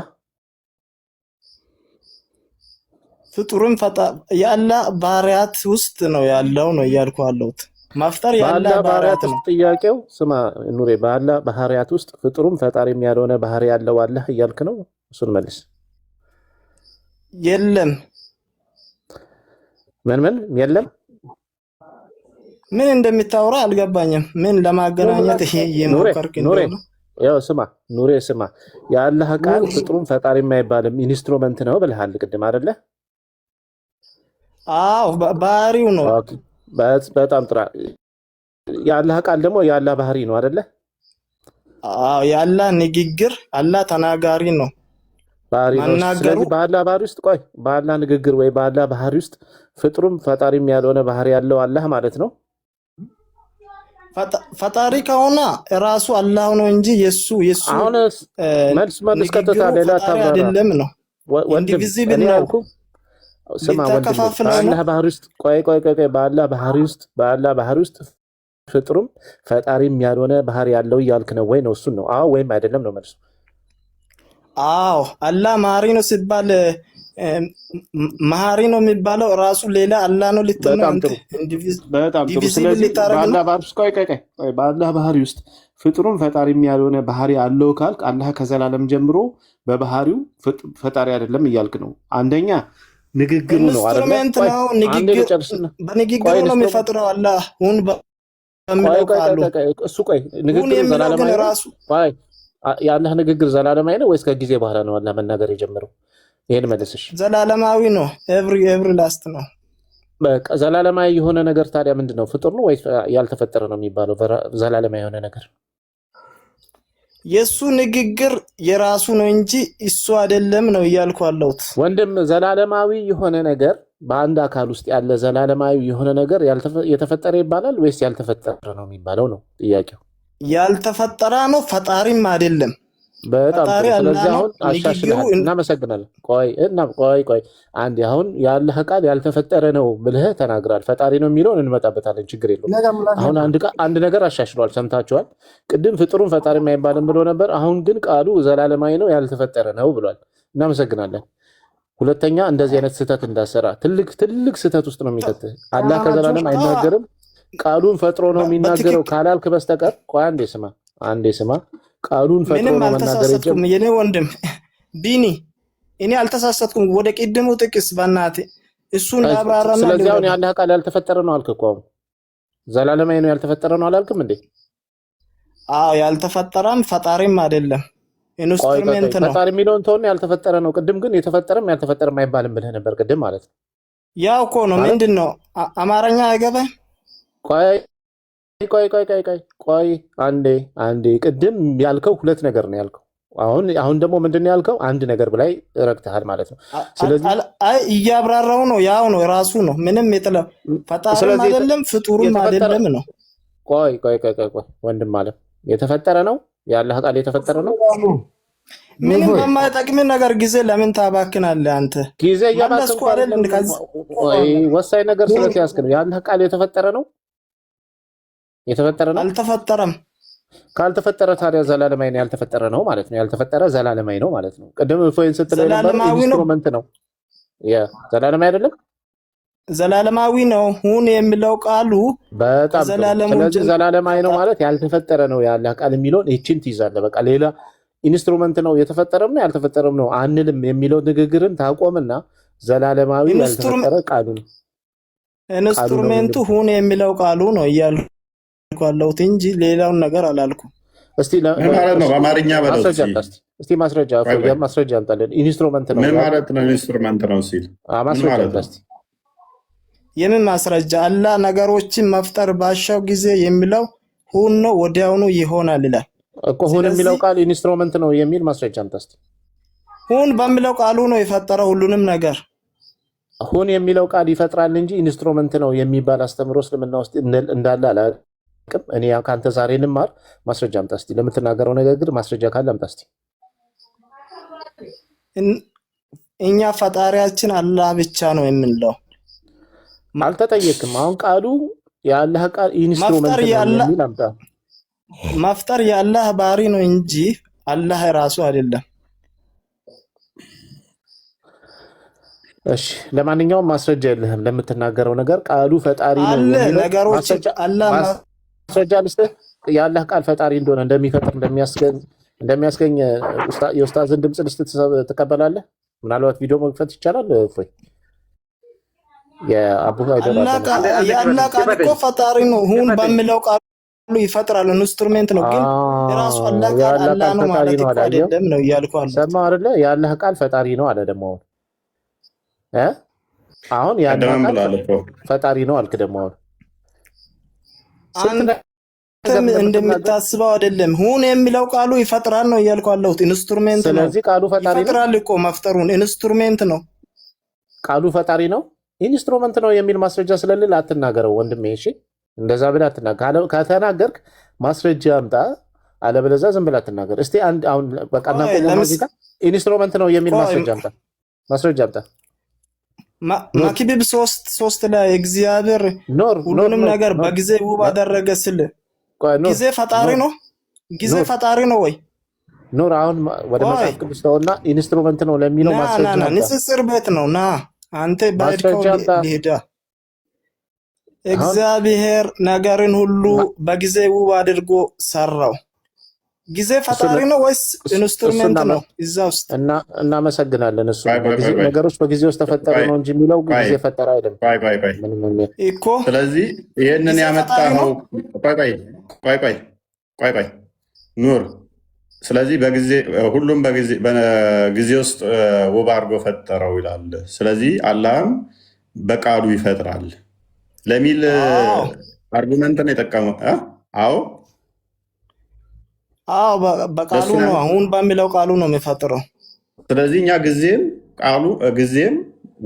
H: ፍጡሩም የአላህ ባህሪያት ውስጥ ነው ያለው ነው እያልኩ አለሁት። መፍጠር የአላህ ባህሪያት ነው።
J: ጥያቄው ስማ ኑሬ፣ በአላህ ባህሪያት ውስጥ ፍጡሩም ፈጣሪም ያልሆነ ባህሪ ያለው አለ እያልክ ነው። እሱን መልስ።
H: የለም።
J: ምን የለም?
H: ምን እንደምታወራ አልገባኝም። ምን ለማገናኘት ይሄ የሞከርክ እንደሆነ
J: ያው ስማ ኑሬ ስማ፣ የአላህ ቃል ፍጡሩም ፈጣሪም አይባልም ኢንስትሩመንት ነው ብለሃል ቅድም አይደለ?
H: አዎ ባህሪው ነው።
J: በጣም ጥራ። የአላህ ቃል ደግሞ የአላህ ባህሪ ነው አይደለ?
H: አዎ የአላህ ንግግር አላህ ተናጋሪ ነው
J: ባህሪ ነው። ስለዚህ በአላህ ባህሪ ውስጥ በአላህ ንግግር ወይ በአላህ ባህሪ ውስጥ ፍጡሩም ፈጣሪም ያልሆነ ባህሪ ያለው አላህ ማለት ነው።
H: ፈጣሪ ከሆነ ራሱ አላህ ነው እንጂ የሱ
J: አሁን መልስ ቀጥታ ሌላ ታባራ
H: አይደለም ነው። ኢንዲቪዚብል ነው።
J: ስማ ወንድም በአላህ ባህሪ ውስጥ በአላህ ባህሪ ውስጥ ፍጡሩም ፈጣሪም ያልሆነ ባህሪ ያለው እያልክ ነው ወይ ነው? እሱን ነው አዎ ወይም አይደለም ነው መልሱ።
H: አዎ አላህ መሀሪ ነው ሲባል መሀሪ ነው የሚባለው ራሱ ሌላ አላህ ነው ልትል ነው።
J: በጣም ጥሩ። ስለዚህ በአላህ ባህሪ ውስጥ ፍጡሩም ፈጣሪም ያልሆነ ባህሪ አለው ካልክ አላህ ከዘላለም ጀምሮ በባህሪው ፈጣሪ አይደለም እያልክ ነው። አንደኛ ንግግሩ ነው አይደል?
H: በንግግሩ ነው የሚፈጥረው አላህ ሁን በሚለው ቃሉ።
J: እሱ ንግግሩ ዘላለማዊ ራሱ የአላህ ንግግር ዘላለማዊ ነው ወይስ ከጊዜ በኋላ ነው አላህ መናገር የጀመረው? ይሄን መልስሽ።
H: ዘላለማዊ ነው። ኤቭሪ ላስት ነው።
J: በቃ ዘላለማዊ የሆነ ነገር ታዲያ ምንድነው? ፍጡር ነው ወይስ ያልተፈጠረ ነው የሚባለው? ዘላለማዊ የሆነ ነገር
H: የሱ ንግግር የራሱ ነው እንጂ እሱ አይደለም ነው እያልኩ አለሁት
J: ወንድም። ዘላለማዊ የሆነ ነገር በአንድ አካል ውስጥ ያለ ዘላለማዊ የሆነ ነገር የተፈጠረ ይባላል ወይስ ያልተፈጠረ ነው የሚባለው ነው ጥያቄው።
H: ያልተፈጠረ ነው ፈጣሪም አይደለም።
J: በጣም ጥሩ። ስለዚህ አሁን አሻሽለሃል፣ እናመሰግናለን። ቆይ አንዴ አሁን ያለህ ቃል ያልተፈጠረ ነው ብለህ ተናግራል። ፈጣሪ ነው የሚለውን እንመጣበታለን፣ ችግር የለውም። አሁን አንድ ነገር አሻሽሏል፣ ሰምታችኋል። ቅድም ፍጡሩን ፈጣሪም አይባልም ብሎ ነበር። አሁን ግን ቃሉ ዘላለማዊ ነው ያልተፈጠረ ነው ብሏል። እናመሰግናለን። ሁለተኛ እንደዚህ አይነት ስህተት እንዳሰራ ትልቅ ስህተት ውስጥ ነው የሚከትህ። አላህ ከዘላለም አይናገርም ቃሉን ፈጥሮ ነው የሚናገረው ካላልክ በስተቀር አንዴ ስማ ቃሉን ፈጥሮ ነው መናገር የጀመረው።
H: የኔ ወንድም ቢኒ እኔ አልተሳሳትኩም። ወደ ቅድሙ ጥቅስ በእናትህ እሱን አብራራና።
J: ስለዚህ አሁን ያለህ ቃል ያልተፈጠረ ነው አልክ እኮ። አሁን ዘላለማዊ ነው ያልተፈጠረ ነው አላልክም እንዴ?
H: አዎ ያልተፈጠረም ፈጣሪም አይደለም። ኢንስትሩሜንት ነው።
J: ፈጣሪ የሚለውን ተሆነ ያልተፈጠረ ነው። ቅድም ግን የተፈጠረም ያልተፈጠረም አይባልም ብለህ ነበር ቅድም ማለት ነው።
H: ያው እኮ ነው። ምንድን ነው አማርኛ አይገባም?
J: ቆይ አንዴ ቅድም ያልከው ሁለት ነገር ነው ያልከው። አሁን ደግሞ ምንድን ነው ያልከው? አንድ ነገር ብላይ ረግተሃል ማለት ነው። ስለዚህ
H: እያብራራው ነው። ያው ነው ራሱ ነው። ምንም ፈጣሪም አይደለም ፍጡርም አይደለም ነው።
J: ቆይ ወንድም አለ የተፈጠረ ነው። የአላህ ቃል የተፈጠረ ነው።
H: ምንም በማይጠቅም ነገር ጊዜ ለምን ታባክናለህ አንተ?
J: ጊዜ እያባከንኩ አይደለም። ወሳኝ ነገር ስለተያዝክ ነው። የአላህ ቃል የተፈጠረ ነው።
H: አልተፈጠረም።
J: ካልተፈጠረ ታዲያ ዘላለማዊ ነው ያልተፈጠረ ነው ማለት ነው። ያልተፈጠረ ዘላለማዊ ነው ማለት ነው። ቅድም ፎይን ስትለው ነበር ኢንስትሩመንት ነው። ዘላለማዊ አይደለም፣
H: ዘላለማዊ ነው። ሁን የሚለው ቃሉ
J: በጣም ስለዚህ ዘላለማዊ ነው ማለት ያልተፈጠረ ነው ያላህ ቃል የሚለውን እቺን ትይዛለህ። በቃ ሌላ ኢንስትሩመንት ነው የተፈጠረም ነው ያልተፈጠረም ነው አንልም የሚለው ንግግርን ታቆምና ዘላለማዊ ያልተፈጠረ ቃሉ ነው።
H: ኢንስትሩሜንቱ ሁን የሚለው ቃሉ ነው እያልኩ ያለሁት እንጂ ሌላውን ነገር አላልኩም።
J: እስቲ ማለት ነው በአማርኛ በለው እስቲ ማስረጃ አምጣልን። ኢንስትሩመንት ነው
A: ምን ማለት ነው? ኢንስትሩመንት ነው ሲል
J: ማስረጃ እስቲ
H: የምን ማስረጃ? አላህ ነገሮችን መፍጠር ባሻው ጊዜ የሚለው ሁን ነው ወዲያውኑ ይሆናል ይላል
J: እኮ። ሁን የሚለው ቃል ኢንስትሩመንት ነው የሚል ማስረጃ አምጣ እስቲ።
H: ሁን በሚለው ቃሉ ነው የፈጠረው ሁሉንም ነገር።
J: ሁን የሚለው ቃል ይፈጥራል እንጂ ኢንስትሩመንት ነው የሚባል አስተምሮ እስልምና ውስጥ እንዳለ አላውቅም እኔ። ካንተ ዛሬ ልማር። ማስረጃ አምጣ እስቲ። ለምትናገረው ንግግር ማስረጃ ካለ አምጣ እስቲ።
H: እኛ ፈጣሪያችን አላህ ብቻ ነው የምንለው።
J: አልተጠየቅም። አሁን ቃሉ የአላህ ቃል ኢንስትሩመንት ነው የሚል አምጣ።
H: መፍጠር የአላህ ባህሪ ነው እንጂ አላህ ራሱ አይደለም።
J: እሺ ለማንኛውም ማስረጃ የለህም ለምትናገረው ነገር። ቃሉ ፈጣሪ ነው የሚለው
H: ነገሮች አላህ
J: ማስረጃ ልስጥህ። የአላህ ቃል ፈጣሪ እንደሆነ እንደሚፈጥር እንደሚያስገኝ የኡስታዝን ድምፅ ልስጥህ ትቀበላለህ? ምናልባት ቪዲዮ መክፈት ይቻላል? እፎይ
H: የአላህ ቃል እኮ ፈጣሪ ነው። ሁን በሚለው ቃሉ ይፈጥራል። ኢንስትሩሜንት ነው ግን የራሱ አላህ ቃል አላህ ነው ማለት እኮ አይደለም ነው እያልኩ አለ።
J: ሰማህ አይደለ? የአላህ ቃል ፈጣሪ ነው አለ። ደግሞ አሁን የአላህ ቃል ፈጣሪ ነው አልክ። ደግሞ
H: አንተም እንደምታስበው አይደለም። ሁን የሚለው ቃሉ ይፈጥራል ነው እያልኩ አለሁት። ኢንስትሩሜንት ነው።
J: ስለዚህ ቃሉ ፈጣሪ ነው።
H: ይፈጥራል እኮ መፍጠሩን ኢንስትሩሜንት ነው።
J: ቃሉ ፈጣሪ ነው ኢንስትሩመንት ነው የሚል ማስረጃ ስለሌለ አትናገረው ወንድሜ። እሺ እንደዛ ብለህ አትናገር። ከተናገርክ ማስረጃ አምጣ፣ አለበለዚያ ዝም ብለህ አትናገር። እስቲ አንድ አሁን በቃ ሙዚቃ ኢንስትሩመንት ነው የሚል ማስረጃ አምጣ።
H: መክብብ 3 ላይ እግዚአብሔር ሁሉንም ነገር በጊዜ ውብ አደረገ ስል ጊዜ ፈጣሪ ነው። ጊዜ ፈጣሪ ነው ወይ?
J: ኖር አሁን ወደ መጽሐፍ ቅዱስ ነውና ኢንስትሩመንት ነው ለሚለው ማስረጃ
H: ንጽጽር ቤት ነው ና አንተ ባድከው ሊሄዳ እግዚአብሔር ነገርን ሁሉ በጊዜ ውብ አድርጎ ሰራው። ጊዜ ፈጣሪ ነው ወይስ ኢንስትሩሜንት ነው? እዛ ውስጥ
J: እናመሰግናለን። እሱ ነገሮች በጊዜ ውስጥ ተፈጠሩ ነው እንጂ የሚለው ጊዜ ፈጠረ አይደለም
H: እኮ።
A: ስለዚህ ይሄንን ያመጣው ቆይ ኑር። ስለዚህ ሁሉም በጊዜ ውስጥ ውብ አድርጎ ፈጠረው ይላል። ስለዚህ አላህም በቃሉ ይፈጥራል ለሚል አርጉመንት ነው የጠቀመው።
H: አዎ በቃሉ ነው። አሁን በሚለው ቃሉ ነው የሚፈጥረው።
A: ስለዚህ እኛ ጊዜም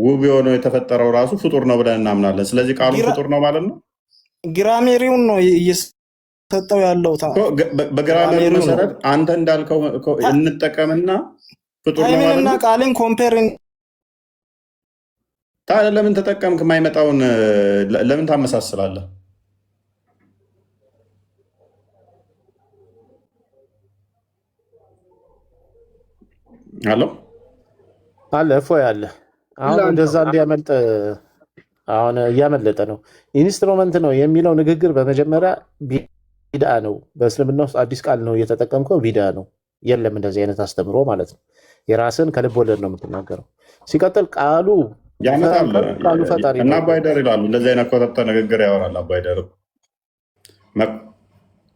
A: ውብ የሆነው የተፈጠረው ራሱ ፍጡር ነው ብለን እናምናለን። ስለዚህ ቃሉ ፍጡር ነው ማለት ነው።
H: ግራሜሪውን ነው እየሰጠው ያለው።
A: በግራሜሩ መሰረት አንተ እንዳልከው እንጠቀምና ፍጡር ነው ማለት ነው።
H: ቃልን ኮምፔር
A: ታዲያ ለምን ተጠቀምክ? የማይመጣውን ለምን ታመሳስላለህ?
J: አለ እፎይ አለ። አሁን እንደዛ እንዲያመልጥ አሁን እያመለጠ ነው። ኢንስትሩመንት ነው የሚለው ንግግር በመጀመሪያ ቢድአ ነው። በእስልምና ውስጥ አዲስ ቃል ነው እየተጠቀምከው፣ ቢድአ ነው። የለም እንደዚህ አይነት አስተምሮ ማለት ነው። የራስን ከልብ ወለድ ነው የምትናገረው። ሲቀጥል ቃሉ ፈጣሪ
A: እና አባይደር ይላሉ። እንደዚህ አይነት ኮተተ ንግግር ያወራል አባይደር።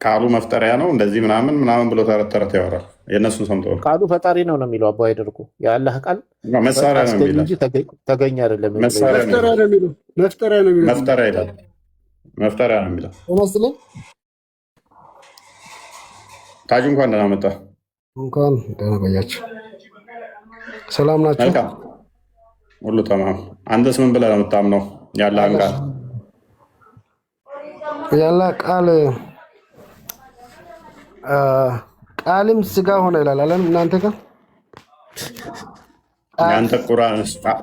A: ቃሉ መፍጠሪያ ነው እንደዚህ ምናምን ምናምን ብሎ ተረት ያወራል። የእነሱን ሰምቶ ነው።
J: ቃሉ ፈጣሪ ነው ነው የሚለው አባ ይደርጉ። የአላህ ቃል
A: መሳሪያ ነው የሚለው
J: እንጂ ተገኘ አይደለም።
A: መፍጠሪያ ነው የሚለው መፍጠሪያ ነው የሚለው።
E: መስለን
A: ታጁ እንኳን ደህና መጣ።
E: እንኳን ደህና ቆያችሁ። ሰላም ናቸው።
A: መልካም ሁሉ ተማም። አንተስ ምን ብለህ ነው የምታምነው? የአላህን ቃል
E: የአላህ ቃል ቃልም ስጋ ሆነ ይላል አለም። እናንተ ጋር
A: የአንተ ቁርአን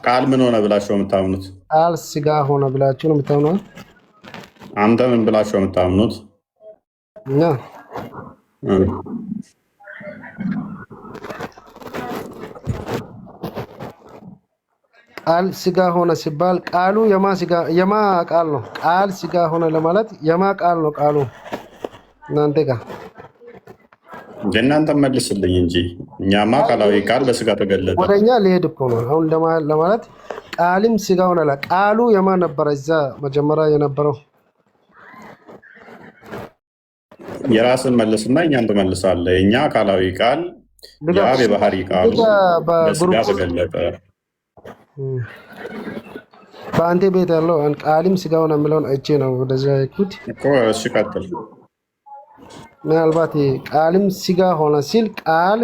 A: ቃል ምን ሆነ ብላችሁ ነው የምታምኑት?
E: ቃል ስጋ ሆነ ብላችሁ ነው የምታምኑት?
A: አንተ ምን ብላችሁ ነው የምታምኑት?
E: እኛ ቃል ስጋ ሆነ ሲባል ቃሉ የማ ቃል ነው? ቃል ስጋ ሆነ ለማለት የማ ቃል ነው ቃሉ? እናንተ ጋር
A: የእናንተ መልስልኝ እንጂ እኛማ ቃላዊ ቃል በስጋ ተገለጠ።
E: ወደኛ ሊሄድ እኮ ነው አሁን ለማለት ቃልም ስጋ ሆነ። ቃሉ የማ ነበረ? እዛ መጀመሪያ የነበረው
A: የራስን መልስና እኛን ትመልሳለህ። እኛ ቃላዊ ቃል የአብ የባህሪ ቃሉ በስጋ ተገለጠ።
E: በአንተ ቤት ያለው ቃልም ስጋ ሆነ የሚለውን አይቼ ነው ወደዚያ ይኩት
A: እኮ። እሺ ቀጥል።
E: ምናልባት ቃልም ስጋ ሆነ ሲል ቃል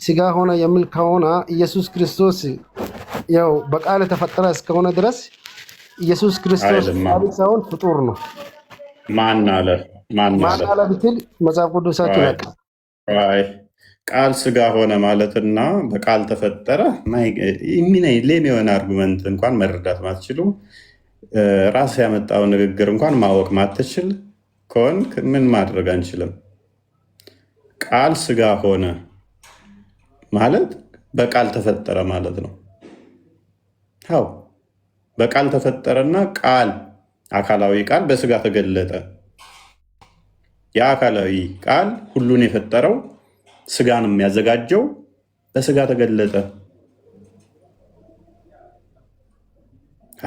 E: ስጋ ሆነ የሚል ከሆነ ኢየሱስ ክርስቶስ ያው በቃል የተፈጠረ እስከሆነ ድረስ ኢየሱስ ክርስቶስ ቃል ሳይሆን ፍጡር ነው።
A: ማን አለ? ማን
E: አለ ብትል መጽሐፍ ቅዱሳችን ያውቃል።
A: ቃል ስጋ ሆነ ማለትና በቃል ተፈጠረ ሌም የሆነ አርጉመንት እንኳን መረዳት ማትችሉ ራስ ያመጣው ንግግር እንኳን ማወቅ ማትችል ከሆንክ ምን ማድረግ አንችልም። ቃል ስጋ ሆነ ማለት በቃል ተፈጠረ ማለት ነው። አዎ በቃል ተፈጠረና ቃል አካላዊ ቃል በስጋ ተገለጠ። የአካላዊ ቃል ሁሉን የፈጠረው ስጋን የሚያዘጋጀው በስጋ ተገለጠ።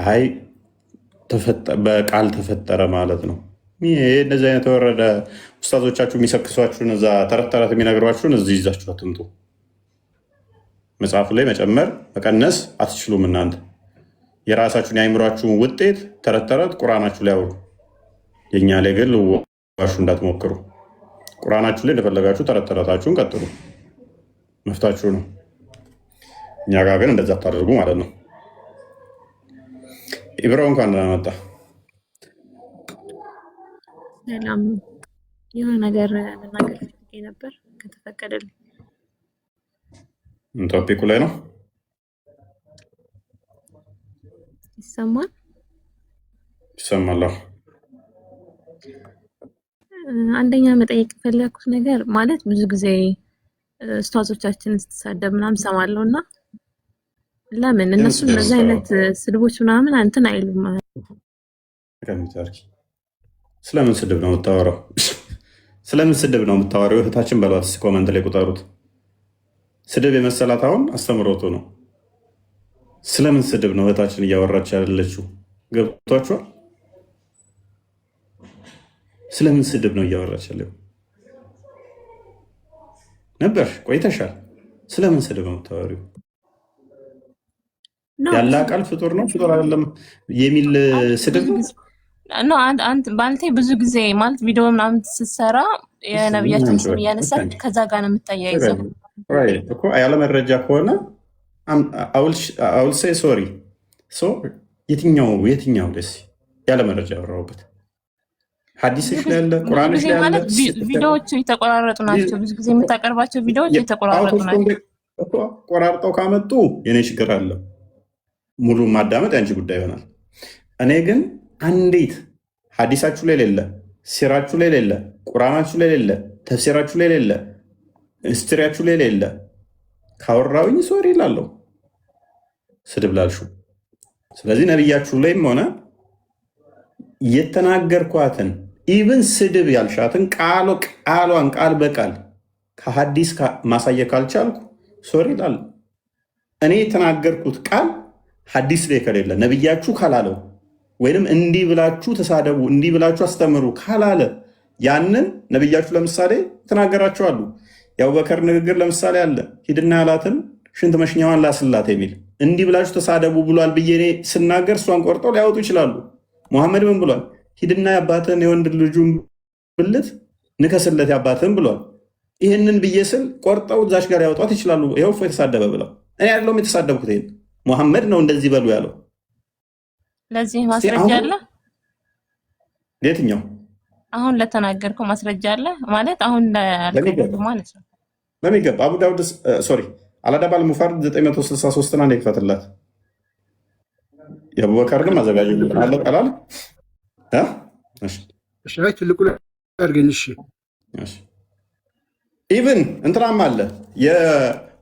A: አይ በቃል ተፈጠረ ማለት ነው። እነዚህ አይነት የወረደ ኡስታዞቻችሁ የሚሰክሷችሁን እዛ ተረት ተረት የሚነግሯችሁን እዚህ ይዛችሁ አትምጡ። መጽሐፉ ላይ መጨመር መቀነስ አትችሉም። እናንተ የራሳችሁን የአይምሯችሁን ውጤት ተረት ተረት ቁርአናችሁ ላይ አውሩ። የእኛ ላይ ግን ልዋሹ እንዳትሞክሩ። ቁርአናችሁ ላይ እንደፈለጋችሁ ተረት ተረታችሁን ቀጥሉ፣ መፍታችሁ ነው። እኛ ጋር ግን እንደዛ አታደርጉ ማለት ነው። ኢብራው እንኳን ደህና መጣ።
D: ሰላም። የሆነ ነገር መናገር ፈልጌ ነበር ከተፈቀደልኝ።
A: ቶፒኩ ላይ ነው።
D: ይሰማል?
A: ይሰማል።
D: አንደኛ መጠየቅ የፈለኩት ነገር ማለት ብዙ ጊዜ ኡስታዞቻችን ስትሳደብ ምናምን ሰማለሁ እና ለምን እነሱ እንደዚህ አይነት ስድቦች ምናምን እንትን አይሉም?
A: ስለምን ስድብ ነው የምታወራው? ስለምን ስድብ ነው የምታወራው? እህታችን በሏት ኮመንት ላይ ቁጠሩት። ስድብ የመሰላት አሁን አስተምሮቱ ነው። ስለምን ስድብ ነው እህታችን እያወራች ያለችው? ገብቷችኋል? ስለምን ስድብ ነው እያወራች ያለው? ነበር ቆይተሻል። ስለምን ስድብ ነው የምታወሪው? ያለ ቃል ፍጡር ነው ፍጡር አይደለም የሚል ስድብ ነው።
D: ባልቴ ብዙ ጊዜ ማለት ቪዲዮ ምናምን ስትሰራ የነብያችን ስም እያነሳት ከዛ ጋር ነው የምታያይዘው
A: እኮ። ያለ መረጃ ከሆነ አውል ሴይ ሶሪ። የትኛው ደስ ያለ መረጃ ያወራሁበት ሐዲስሽ ላይ ያለ ቁርአንሽ ላይ ያለ
D: ቪዲዮዎቹ የተቆራረጡ ናቸው። ብዙ ጊዜ የምታቀርባቸው ቪዲዮዎች የተቆራረጡ ናቸው።
A: ቆራርጠው ካመጡ የኔ ችግር አለ። ሙሉ ማዳመጥ ያንቺ ጉዳይ ይሆናል። እኔ ግን አንዴት ሐዲሳችሁ ላይ ሌለ፣ ሲራችሁ ላይ ሌለ፣ ቁርአናችሁ ላይ ሌለ፣ ተፍሲራችሁ ላይ ሌለ፣ ሂስትሪያችሁ ላይ ሌለ ካወራውኝ ሶሪ እላለሁ ስድብ ላልሹ። ስለዚህ ነብያችሁ ላይም ሆነ የተናገርኳትን ኢቭን ስድብ ያልሻትን ቃሏን ቃል በቃል ከሐዲስ ማሳየት ካልቻልኩ ሶሪ እላለሁ። እኔ የተናገርኩት ቃል ሐዲስ ላይ ከሌለ ነብያችሁ ካላለው ወይንም እንዲህ ብላችሁ ተሳደቡ እንዲህ ብላችሁ አስተምሩ ካላለ ያንን ነቢያችሁ ለምሳሌ ተናገራቸዋሉ። የአቡበከር ንግግር ለምሳሌ አለ፣ ሂድና ያላትን ሽንት መሽኛዋን ላስላት የሚል እንዲህ ብላችሁ ተሳደቡ ብሏል ብዬ እኔ ስናገር እሷን ቆርጠው ሊያወጡ ይችላሉ። ሙሐመድ ምን ብሏል? ሂድና የአባትህን የወንድ ልጁን ብልት ንከስለት ያባትህን ብሏል። ይህንን ብዬ ስል ቆርጠው እዛች ጋር ያወጧት ይችላሉ። ይኸው እፎይ የተሳደበ ብለው። እኔ ያለውም የተሳደብኩት ይሄን ሙሐመድ ነው እንደዚህ በሉ ያለው።
D: ለዚህ ማስረጃ አለ?
A: የትኛው?
D: አሁን ለተናገርከው ማስረጃ አለ ማለት አሁን ለአልከው ማለት ነው።
A: በሚገባ አቡ ዳውድ ሶሪ አልአዳብ አልሙፈረድ 963 እና ይክፈትላት። የአቡበከርንም አዘጋጅ አለ ቀላል
E: እሺ አይ ትልቁ አድርገኝ። እሺ
A: ኢቭን እንትናም አለ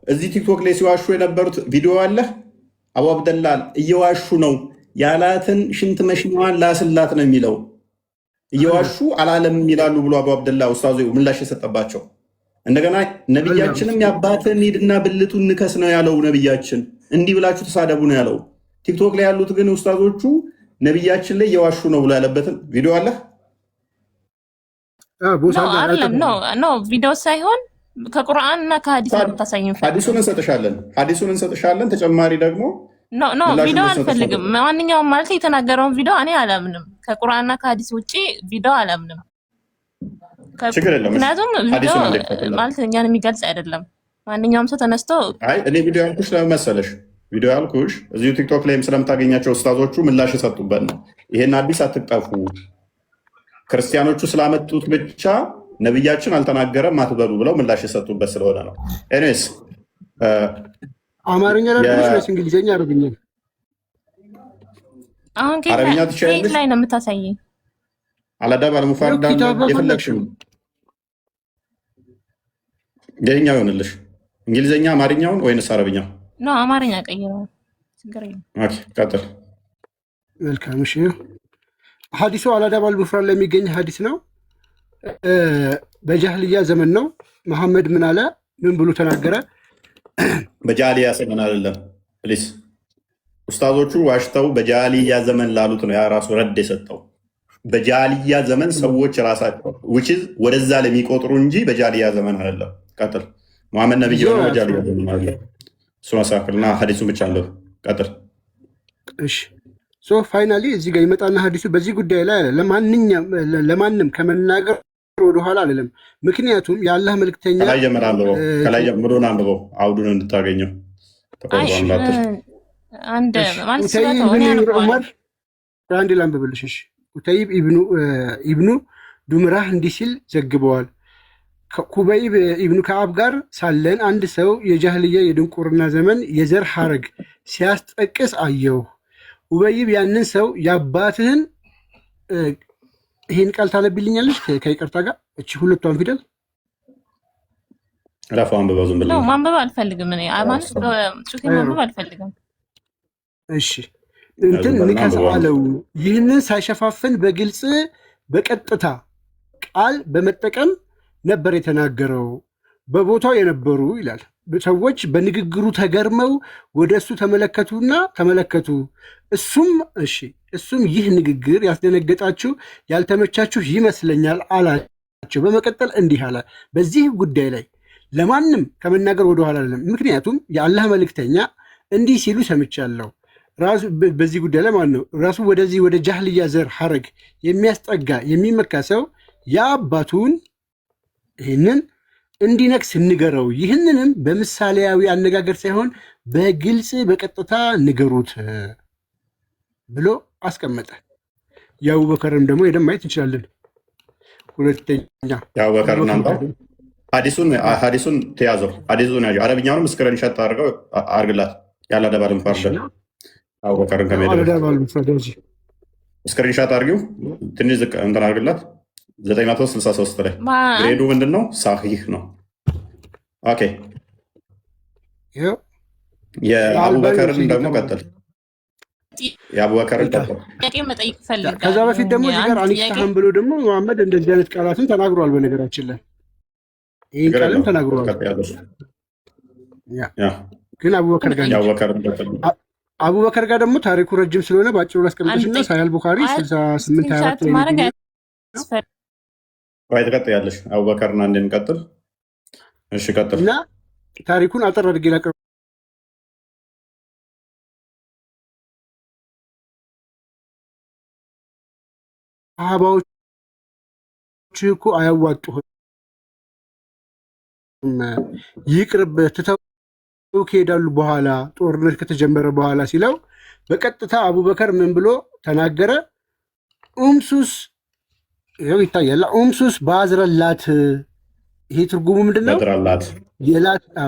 A: እዚህ ቲክቶክ ላይ ሲዋሹ የነበሩት ቪዲዮ አለ። አቡ አብደላል እየዋሹ ነው ያላትን ሽንት መሽኛዋን ላስላት ነው የሚለው። እየዋሹ አላለም ይላሉ ብሎ አቡ አብደላ ኡስታዙ ምላሽ የሰጠባቸው። እንደገና ነብያችንም የአባትን ሂድና ብልቱን ንከስ ነው ያለው። ነብያችን እንዲህ ብላችሁ ተሳደቡ ነው ያለው። ቲክቶክ ላይ ያሉት ግን ኡስታዞቹ ነብያችን ላይ እየዋሹ ነው ብሎ ያለበትን ቪዲዮ አለ።
D: ነው ቪዲዮ ሳይሆን ከቁርአን እና ከሐዲስ ነው ታሳየኝ።
A: ሐዲሱን እንሰጥሻለን። ተጨማሪ ደግሞ
D: ኖ ቪዲዮ አልፈልግም። ማንኛውም ማለት የተናገረውን ቪዲዮ እኔ አላምንም። ከቁርአን እና ከሐዲስ ውጪ ቪዲዮ አላምንም። ምክንያቱም ቪዲዮ ማለት እኛን የሚገልጽ አይደለም። ማንኛውም ሰው ተነስቶ
A: እኔ ቪዲዮ ያልኩሽ ለምን መሰለሽ? ቪዲዮ ያልኩሽ እዚሁ ቲክቶክ ላይም ስለምታገኛቸው ኡስታዞቹ ምላሽ የሰጡበት ነው። ይሄን አዲስ አትጠፉ፣ ክርስቲያኖቹ ስላመጡት ብቻ ነብያችን አልተናገረም አትበሉ ብለው ምላሽ የሰጡበት ስለሆነ ነው። ኤኒዌይስ
E: አማርኛ ላይ እንግሊዝኛ አረብኛ
D: አሁን ከየት ላይ ነው የምታሳየኝ?
A: አልአዳብ አልሙፈረድ የፈለግሽው የትኛው ይሆንልሽ? እንግሊዝኛ አማርኛውን ወይንስ አረብኛው?
D: ነው አማርኛ ቀይረው ችግር የለም።
A: ኦኬ ቀጥል።
E: መልካም እሺ። ሐዲሱ አልአዳብ አልሙፈረድ ላይ የሚገኝ ሐዲስ ነው። በጃህልያ ዘመን ነው። መሐመድ ምን አለ? ምን ብሎ ተናገረ?
A: በጃህልያ ዘመን አይደለም ፕሊስ። ኡስታዞቹ ዋሽተው በጃህልያ ዘመን ላሉት ነው ያ ራሱ ረድ የሰጠው። በጃህልያ ዘመን ሰዎች ራሳቸው ወደዛ ለሚቆጥሩ እንጂ በጃህልያ ዘመን አይደለም። ቀጥል። መሐመድ ነብይ ነው በጃህልያ ዘመን አይደለም። እሱን አሳክልና ሐዲሱን ብቻ አለው። ቀጥል።
E: እሺ ሶ ፋይናሊ እዚህ ጋር ይመጣና ሐዲሱ በዚህ ጉዳይ ላይ ለማንም ከመናገር ወደኋላ አይደለም። ምክንያቱም የአላህ መልክተኛ
A: ከላይ ጀምሮ አንብበው አውዱን እንድታገኘው
D: አንድ ማለት
E: ዑመር አንድ ላንብብልሽ። እሺ ኡተይብ ኢብኑ ዱምራህ እንዲህ ሲል ዘግበዋል። ኩበይብ ኢብኑ ከዓብ ጋር ሳለን አንድ ሰው የጃህልያ የድንቁርና ዘመን የዘር ሐረግ ሲያስጠቅስ አየሁ። ኡበይብ ያንን ሰው የአባትህን ይህን ቃል ታነብልኛለች ከይቅርታ ጋር እቺ ሁለቷን ፊደል
A: ራፉ አንብበው። ዝም ብለህ
D: ማንበብ አልፈልግም እኔ ማለት ጽሁፍ ማንበብ አልፈልግም።
E: እሺ እንትን ንከስ አለው። ይህንን ሳይሸፋፍን በግልጽ በቀጥታ ቃል በመጠቀም ነበር የተናገረው። በቦታው የነበሩ ይላል ሰዎች በንግግሩ ተገርመው ወደ እሱ ተመለከቱ። እሱም ይህ ንግግር ያስደነገጣችሁ ያልተመቻችሁ ይመስለኛል አላቸው። በመቀጠል እንዲህ አለ፣ በዚህ ጉዳይ ላይ ለማንም ከመናገር ወደኋላ አይደለም። ምክንያቱም የአላህ መልእክተኛ እንዲህ ሲሉ ሰምቻለሁ። ራሱ በዚህ ጉዳይ ላይ ማለት ነው ራሱ ወደዚህ ወደ ጃህልያ ዘር ሐረግ የሚያስጠጋ የሚመካ ሰው የአባቱን ይህንን እንዲነክስ ንገረው። ይህንንም በምሳሌያዊ አነጋገር ሳይሆን በግልጽ በቀጥታ ንገሩት ብሎ አስቀመጠ። የአቡበከርም ደግሞ ሄደን ማየት እንችላለን። ሁለተኛ
A: የአቡበከር ሐዲሱን ተያዘው። ሐዲሱን ያዘው። አረብኛውንም ስክሪንሾት አድርግላት። የአልአዳብ አልሙፈረድ አቡበከርን ስክሪንሾት አድርጊው። ትንሽ ዝቅ እንትን አድርግላት። 963 ላይ ግሬዱ ምንድን ነው? ሳሂህ ነው። ኦኬ የአቡበከርን ደግሞ ቀጥል። የአቡበከርን ቀጥል።
E: ከዛ በፊት ደግሞ እዚህ ጋር አንክታህም ብሎ ደግሞ መሐመድ እንደዚህ አይነት ቃላትን ተናግሯል። በነገራችን ላይ ይህን ቃልም ተናግሯል። ግን አቡበከር ጋር ደግሞ ታሪኩ ረጅም ስለሆነ በአጭሩ ላስቀምጥሽና ሳሂህ ቡኻሪ 6824
A: ቆይ ትቀጥያለሽ። አቡበከርና እንድንቀጥል። እሺ ቀጥል።
E: እና ታሪኩን አጠር አድርጌ ላቅርብ። ሰሃባዎች እኮ አያዋጡህም፣ ይቅርብ ትተው ከሄዳሉ በኋላ ጦርነት ከተጀመረ በኋላ ሲለው በቀጥታ አቡበከር ምን ብሎ ተናገረ? ኡምሱስ ይኸው ይታያል። ኡምሱስ ባዝረላት። ይሄ ትርጉሙ ምንድን ነው?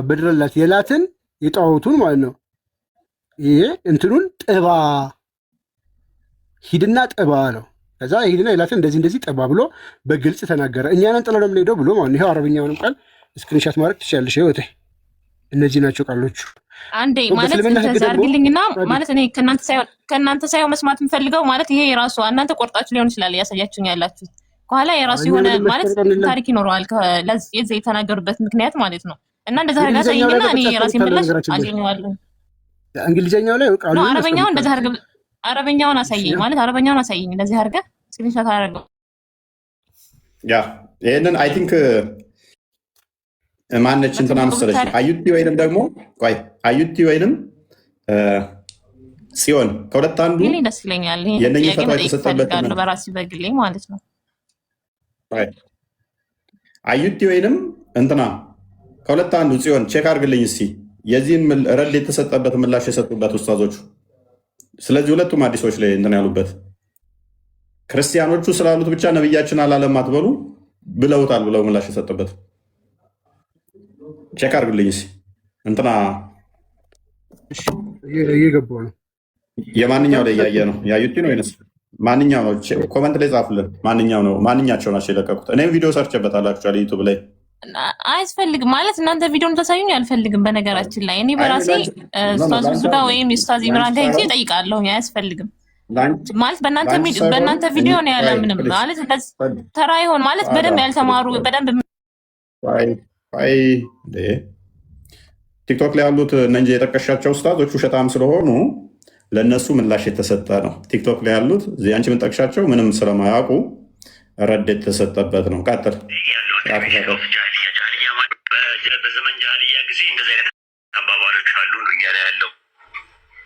E: በድረላት የላትን የጣዖቱን ማለት ነው። ይሄ እንትኑን ጥባ፣ ሂድና ጥባ ነው። ከዛ ሂድና የላትን እንደዚህ እንደዚህ ጥባ ብሎ በግልጽ ተናገረ። እኛንን ጥለ ነው የምንሄደው ብሎ ማለት ነው። ይኸው አረብኛውንም ቃል ስክሪንሻት ማድረግ ትችላለሽ። ይኸው እነዚህ ናቸው ቃሎቹ።
D: አንዴ ማለት እንደዛ አድርግልኝና ማለት እኔ ከእናንተ ሳይሆን መስማት የምፈልገው ማለት ይሄ የራሱ እናንተ ቆርጣችሁ ሊሆን ይችላል እያሳያችሁኝ ያላችሁት ከኋላ የራሱ የሆነ ማለት ታሪክ ይኖረዋል የዚህ የተናገሩበት ምክንያት ማለት ነው። እና እንደዛ አድርጋ አሳይኝና እኔ የራሴን ምላሽ አገኘዋለሁ።
E: እንግሊዘኛው ላይ ቃሉ
D: ነው አረበኛው እንደዛ አድርገህ አረበኛውን አሳይኝ ማለት አረበኛውን አሳይኝ እንደዚህ አድርገህ ስክሪንሾት አደረገው።
A: ያ ይሄንን አይ ቲንክ ማነች እንትና መሰለች አዩቲ ወይንም ደግሞ ቆይ አዩቲ ወይንም ጽዮን ከሁለት አንዱ
D: ደስ ይለኛል።
A: የነኝ ፈታ የተሰጠበት
D: ነው በራሴ በግሌ ማለት ነው።
A: አዩቲ ወይንም እንትና ከሁለት አንዱ ጽዮን ቼክ አድርግልኝ እስቲ የዚህን ረድ የተሰጠበት ምላሽ የሰጡበት ኡስታዞቹ። ስለዚህ ሁለቱም አዲሶች ላይ እንትን ያሉበት ክርስቲያኖቹ ስላሉት ብቻ ነብያችን አላለም አትበሉ ብለውታል ብለው ምላሽ የሰጡበት ቼክ አድርግልኝ እስኪ እንትና
E: እየገባሁ ነው።
A: የማንኛው ላይ እያየ ነው? ያዩት ነው ወይንስ ማንኛው ነው? ኮመንት ላይ ጻፉልን። ማንኛው ነው? ማንኛቸው ናቸው የለቀቁት? እኔም ቪዲዮ ሰርቼበታለሁ አክቹዋሊ ዩቲዩብ ላይ።
D: አያስፈልግም ማለት እናንተ ቪዲዮን ተሳዩኝ አልፈልግም። በነገራችን ላይ እኔ በራሴ ኡስታዝ ሱዳ ወይም ኡስታዝ ኢምራን ጋር ጊዜ እጠይቃለሁ። አያስፈልግም ማለት በእናንተ ቪዲዮ ነው ያለ ምንም ማለት ተራ ይሆን ማለት በደንብ ያልተማሩ በደንብ
A: ቲክቶክ ላይ ያሉት እነዚህ የጠቀሻቸው ኡስታዞች ውሸታም ስለሆኑ ለእነሱ ምላሽ የተሰጠ ነው። ቲክቶክ ላይ ያሉት እዚህ አንቺ የምንጠቅሻቸው ምንም ስለማያውቁ ረድ የተሰጠበት ነው። ቀጥል።
K: በዘመን ጃህልያ ጊዜ እንደዚህ አይነት አባባሎች አሉ ነው እያለ ያለው።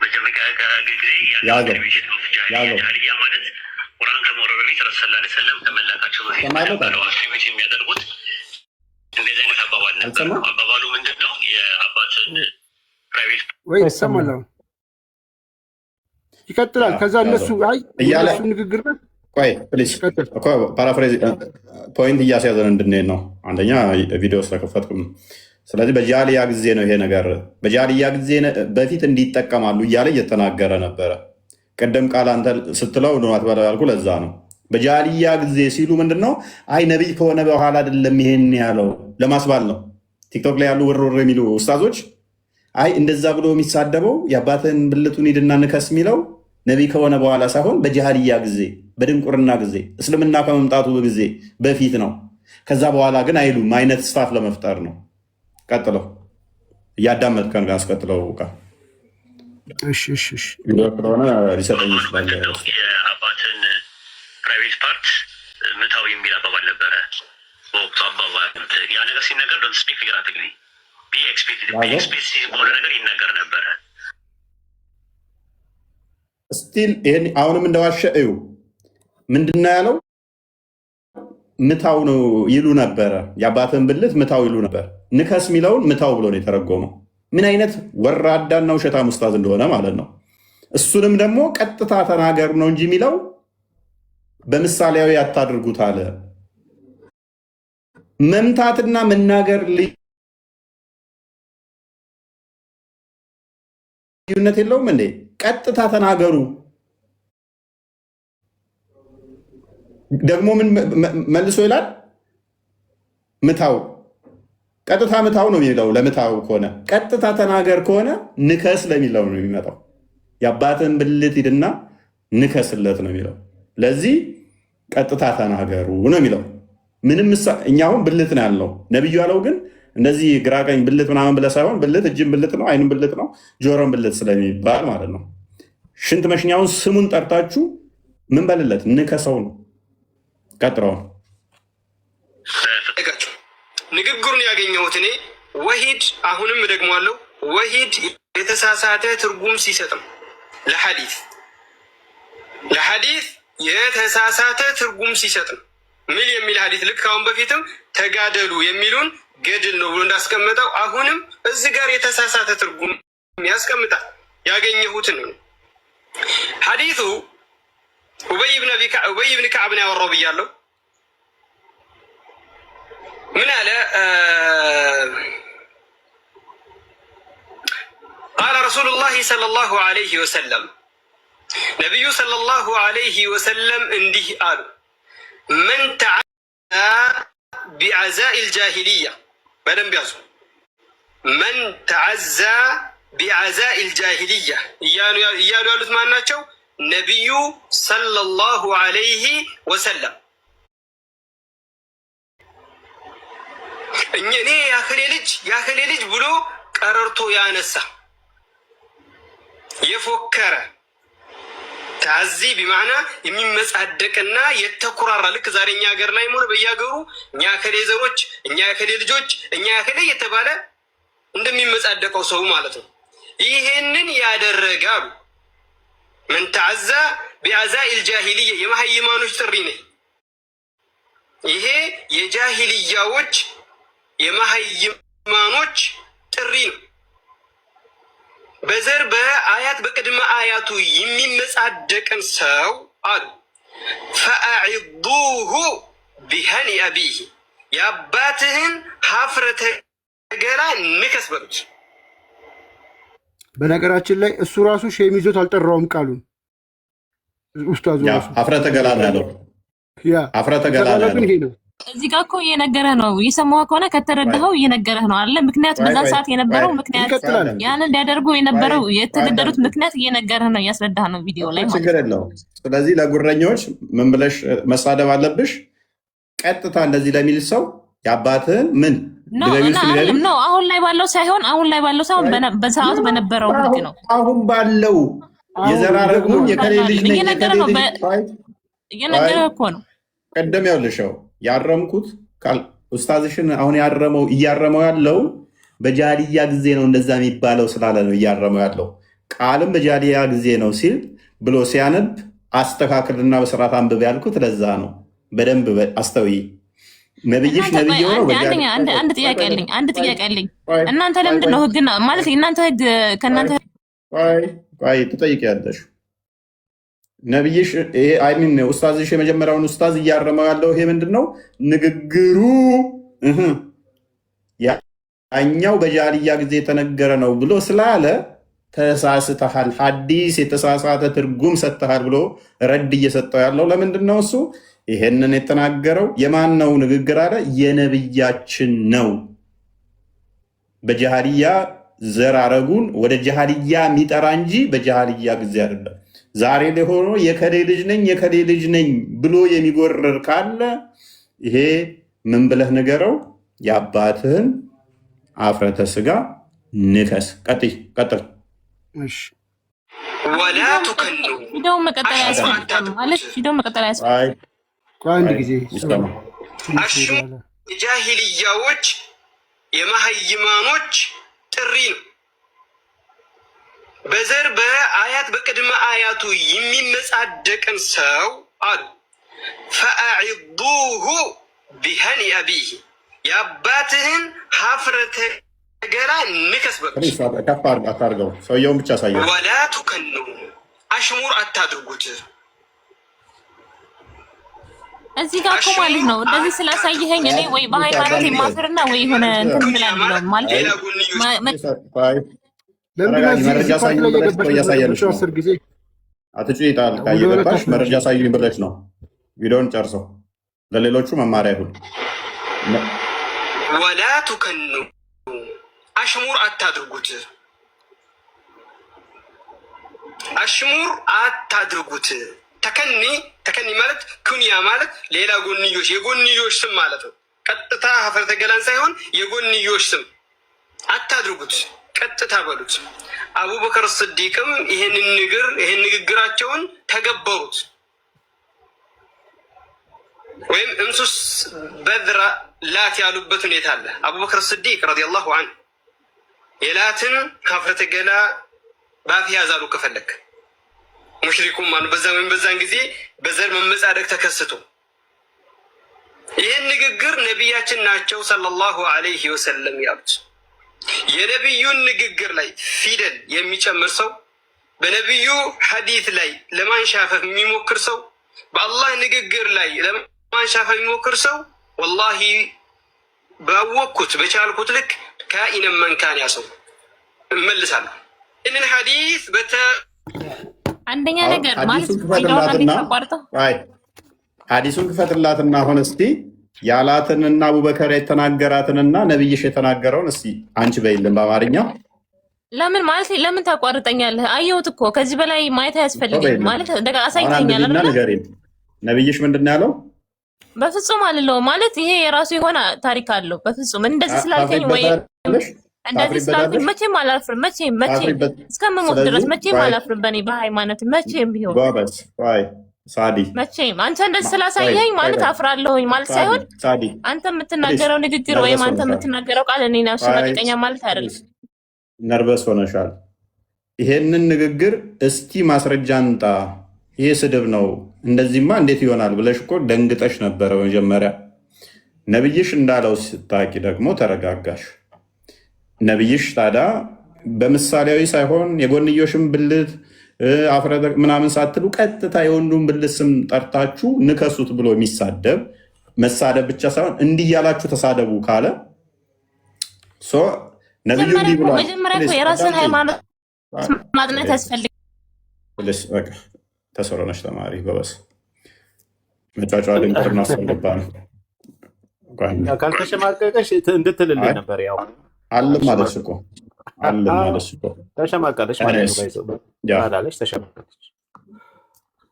K: መጀመሪያ ጊዜ ጃህልያ ማለት ቁርአን ከመውረዱ በፊት ረሱል ሰለላሁ ዐለይሂ ወሰለም ከመላካቸው በፊት የሚያደርጉት እንደዚህ አይነት አባባል ነበር። አባባሉ ምንድን ነው? የአባትን ፕራይቬት
E: ወይ ሰማለው ይቀጥላል። ከዛ እነሱ እነሱ ንግግር
A: ቆይ ፕሊዝ ፓራፍሬዝ ፖይንት እያስያዘን እንድንሄድ ነው። አንደኛ ቪዲዮ ስለከፈትኩም። ስለዚህ በጃልያ ጊዜ ነው ይሄ ነገር። በጃልያ ጊዜ በፊት እንዲጠቀማሉ እያለ እየተናገረ ነበረ። ቅድም ቃል አንተ ስትለው ዶናት በላ ያልኩ ለዛ ነው። በጃልያ ጊዜ ሲሉ ምንድን ነው? አይ ነቢይ ከሆነ በኋላ አይደለም ይሄን ያለው ለማስባል ነው። ቲክቶክ ላይ ያሉ ውርውር የሚሉ ኡስታዞች አይ እንደዛ ብሎ የሚሳደበው የአባትን ብልቱን ሂድና ንከስ የሚለው ነቢይ ከሆነ በኋላ ሳይሆን በጃልያ ጊዜ በድንቁርና ጊዜ እስልምና ከመምጣቱ ጊዜ በፊት ነው። ከዛ በኋላ ግን አይሉም። አይነት ስፋት ለመፍጠር ነው። ቀጥለው እያዳመጥከን ጋር አስቀጥለው ስለሆነ ሊሰጠኝ ይችላል።
K: የአባትን ፕራይቬት ፓርት ምታው የሚል አባባል ነበረ በወቅቱ። አባባል ያ ነገር ሲነገር ዶንት ስፒክ ፊግራቲቭሊ ቢ ኤክስፕሊሲት በሆነ ነገር ይነገር ነበረ።
A: ስቲል ይህን አሁንም እንደዋሸ እዩ። ምንድነው ያለው? ምታው ነው ይሉ ነበረ። የአባትን ብልት ምታው ይሉ ነበር። ንከስ የሚለውን ምታው ብሎ ነው የተረጎመው። ምን አይነት ወራዳና ውሸታም ኡስታዝ እንደሆነ ማለት ነው። እሱንም ደግሞ ቀጥታ ተናገር ነው እንጂ የሚለው በምሳሌያዊ አታድርጉት አለ። መምታትና መናገር ልዩነት የለውም እንዴ? ቀጥታ ተናገሩ። ደግሞ ምን መልሶ ይላል? ምታው። ቀጥታ ምታው ነው የሚለው። ለምታው ከሆነ ቀጥታ ተናገር ከሆነ ንከስ ለሚለው ነው የሚመጣው። የአባትን ብልት ሂድና ንከስለት ነው የሚለው። ለዚህ ቀጥታ ተናገሩ ነው የሚለው። ምንም እኛ አሁን ብልት ነው ያለው። ነቢዩ ያለው ግን እንደዚህ ግራ ቀኝ ብልት ምናምን ብለህ ሳይሆን ብልት እጅም ብልት ነው፣ አይንም ብልት ነው፣ ጆሮም ብልት ስለሚባል ማለት ነው። ሽንት መሽኛውን ስሙን ጠርታችሁ ምን በልለት ንከሰው ነው። ቀጥረው
L: ጠጋችሁ ንግግሩን ያገኘሁት እኔ ወሂድ አሁንም ደግሞአለሁ ወሂድ የተሳሳተ ትርጉም ሲሰጥ ነው። ለሐዲስ የተሳሳተ ትርጉም ሲሰጥ ነው። ምን የሚል ሐዲስ ልክ አሁን በፊትም ተጋደሉ የሚሉን ገድል ነው ብሎ እንዳስቀምጠው አሁንም እዚህ ጋር የተሳሳተ ትርጉም ያስቀምጣል። ያገኘሁትን ነው ሐዲሱ ኡበይ ብን ከዕብ ነው ያወራው ብያለሁ። ምን አለ? ቃለ ረሱሉላህ ሰለላሁ ዐለይሂ ወሰለም ነቢዩ ሰለላሁ ዐለይሂ ወሰለም እንዲህ አሉ። መን ተዐዛ ቢዐዛኢል ጃሂልያ፣ በደንብ ያዙ። መን ተዐዛ ቢዐዛኢል ጃሂልያ እያሉ ያሉት ማን ናቸው? ነቢዩ ሰለላሁ ዐለይሂ ወሰለም። እኔ ያክሌ ልጅ ብሎ ቀረርቶ ያነሳ የፎከረ ታዚ ቢማዕና የሚመጻደቅና የተኩራራ ልክ ዛሬ እኛ ሀገር ላይ ሆነ በየሀገሩ እኛ ያክሌ ዘሮች፣ እኛ ያክሌ ልጆች፣ እኛ ያክሌ የተባለ እንደሚመጻደቀው ሰው ማለት ነው። ይሄንን ያደረጋሉ ምን ተዐዛ ቢዐዛኢል ጃሂልያ የመሀይማኖች ጥሪ ነው። ይሄ የጃሂልያዎች የመሀይማኖች ጥሪ ነው። በዘር በአያት በቅድመ አያቱ የሚመጻደቅን ሰው አሉ ፈአዒዱሁ ቢሀኒ አቢህ የአባትህን ሀፍረተ ገላ ንከስ በሉት።
E: በነገራችን ላይ እሱ ራሱ ሼም ይዞት አልጠራውም ቃሉን ኡስታዙ ራሱ
A: ሀፍረተ ገላ ነው ያለው። ሀፍረተ ገላ ነው ያለው።
D: እዚህ ጋር እኮ እየነገረህ ነው። እየሰማህ ከሆነ ከተረዳኸው እየነገረህ ነው አለ። ምክንያቱ በዛ ሰዓት የነበረው ምክንያት ያን እንዲያደርጉ የነበረው የተገደሉት ምክንያት እየነገረህ ነው፣ እያስረዳህ ነው ቪዲዮ ላይ ማለት ነው።
A: ችግር የለውም። ስለዚህ ለጉረኞች ምን ብለሽ መሳደብ አለብሽ? ቀጥታ እንደዚህ ለሚል ሰው የአባትህን ምን
D: ነው አሁን ላይ ባለው ሳይሆን በሰዓቱ በነበረው ህግ ነው።
A: አሁን ባለው የዘራረጉን የከሌ ልጅ ነኝ
D: እየነገረህ እኮ ነው።
A: ቀደም ያውልሽው ያረምኩት ኡስታዝሽን አሁን እያረመው ያለው በጃልያ ጊዜ ነው እንደዛ የሚባለው ስላለ ነው እያረመው ያለው። ቃልም በጃልያ ጊዜ ነው ሲል ብሎ ሲያነብ አስተካክልና በስርዓት አንብብ ያልኩት ለዛ ነው። በደንብ አስተውይ። ነብይሽ ነብይ ነው።
D: አንድ ጥያቄ አለኝ። እናንተ ለምንድን ነው ህግና ማለት እናንተ ህግ ከእናንተ
A: ትጠይቂያለሽ? ነብይሽ አይሚን ኡስታዝሽ የመጀመሪያውን ኡስታዝ እያረመው ያለው ይሄ ምንድን ነው ንግግሩ? ያኛው በጃልያ ጊዜ የተነገረ ነው ብሎ ስላለ ተሳስተሃል፣ ሐዲስ የተሳሳተ ትርጉም ሰጥተሃል ብሎ ረድ እየሰጠው ያለው ለምንድን ነው? እሱ ይሄንን የተናገረው የማን ነው ንግግር አለ? የነብያችን ነው። በጃልያ ዘራረጉን ወደ ጃልያ የሚጠራ እንጂ በጃልያ ጊዜ አይደለም። ዛሬ ላይ ሆኖ የከሌ ልጅ ነኝ ብሎ የሚጎርር ካለ ይሄ ምን ብለህ ንገረው? የአባትህን አፍረተ ስጋ ንከስ። ቀጥል።
L: ወላ ቱከኑ
D: ቪዲዮውን መቀጠል ያስፈልጋል ማለት ቪዲዮውን መቀጠል ያስፈልጋል።
E: አንድ ጊዜ
L: አሹ የጃሂልያዎች የመሀይማኖች ጥሪ ነው። በዘር በአያት በቅድመ አያቱ የሚመጻደቅን ሰው አሉ ፈአዒዱሁ ቢሀኒ አቢህ የአባትህን ሀፍረተ ገላ ንከስ
A: አታርገው። ሰውየውን ብቻ ሳየ
L: ወላ ቱከኑ አሽሙር አታድርጉት።
D: እዚህ ጋር እኮ ማለት ነው እንደዚህ ስላሳየኸኝ እኔ ወይ በሃይማኖት የማፍርና ወይ የሆነ እንትን ምናምን ማለት
A: መረጃ ሳዩኝ ብለሽ ነው እያሳየንሽ ነው። አትጩይ ጣልቃ እየገባሽ መረጃ ሳዩኝ ብለሽ ነው። ቪዲዮን ጨርሰው ለሌሎቹ መማሪያ ይሁን።
L: ወላ ቱከኑ አሽሙር አታድርጉት። አሽሙር አታድርጉት። ተከኒ ማለት ኩንያ ማለት ሌላ ጎንዮሽ የጎንዮሽ ስም ማለት ነው። ቀጥታ ሀፍረተ ገላን ሳይሆን የጎንዮሽ ስም አታድርጉት። ቀጥታ በሉት። አቡበከር ስዲቅም ይሄን ንግግራቸውን ተገበሩት። ወይም እንሱስ በድራ ላት ያሉበት ሁኔታ አለ። አቡበክር ስዲቅ ረዲየላሁ ዐንሁ የላትን ሀፍረተ ገላ ባፍ ያዛሉ ከፈለክ ሙሽሪኩም አሉ። በዛን ጊዜ በዘር መመጻደቅ ተከስቶ ይህን ንግግር ነቢያችን ናቸው ሰለላሁ ዐለይሂ ወሰለም ያሉት። የነቢዩን ንግግር ላይ ፊደል የሚጨምር ሰው፣ በነቢዩ ሐዲት ላይ ለማንሻፈፍ የሚሞክር ሰው፣ በአላህ ንግግር ላይ ለማንሻፈፍ የሚሞክር ሰው ወላሂ ባወቅኩት በቻልኩት ልክ ካኢነን መንካን ያሰው እመልሳለሁ። ይህንን ሐዲስ
D: አንደኛ ነገር ማለት
A: ሐዲሱን ክፈትላትና አሁን እስቲ ያላትንና አቡበከር የተናገራትንና ነብይሽ የተናገረውን እስቲ አንቺ በይልን በአማርኛ።
D: ለምን ማለት ለምን ታቋርጠኛለህ? አየሁት እኮ ከዚህ በላይ ማየት አያስፈልግም ማለት እንደጋ አሳይተኛል አይደል?
A: ነብይሽ ምንድን ያለው?
D: በፍጹም አልለው ማለት ይሄ የራሱ የሆነ ታሪክ አለው። በፍጹም እንደዚህ ስላልከኝ ወይ እንደዚህ ስላልከኝ መቼም አላፍርም። መቼም እስከምሞት ድረስ መቼም አላፍርም። በእኔ በሃይማኖት መቼም ቢሆን
A: ሳዲ
D: መቼም አንተ እንደዚህ ስላሳየኝ ማለት አፍራለሁኝ ማለት ሳይሆን አንተ የምትናገረው ንግግር ወይም አንተ የምትናገረው ቃል እኔን ያስመልቀኛ ማለት አይደለም።
A: ነርቨስ ሆነሻል። ይሄንን ንግግር እስቲ ማስረጃ አንጣ፣ ይሄ ስድብ ነው፣ እንደዚህማ እንዴት ይሆናል ብለሽ እኮ ደንግጠሽ ነበረ መጀመሪያ። ነብይሽ እንዳለው ስታቂ ደግሞ ተረጋጋሽ። ነብይሽ ታዲያ በምሳሌያዊ ሳይሆን የጎንዮሽም ብልት አፍረደ ምናምን ሳትሉ ቀጥታ የወንዱን ብልት ስም ጠርታችሁ ንከሱት ብሎ የሚሳደብ መሳደብ ብቻ ሳይሆን እንዲህ ያላችሁ ተሳደቡ ካለ ነብዩ እንዲህ ብሏል።
D: መጀመሪያ እኮ የራስን ሃይማኖት ማጥናት ያስፈልጋል።
A: ተሰሮነሽ ተማሪ በበስ መጫጫ ድንቅር እናስፈልባ ነው።
J: ካልተሸማቀቀሽ እንድትልልኝ ነበር። ያው
A: አለም ማለት እኮ አለም ማለት እኮ
J: ተሸማቀቀሽ ማለት ነው። ያላለሽ ተሸማቀቀች።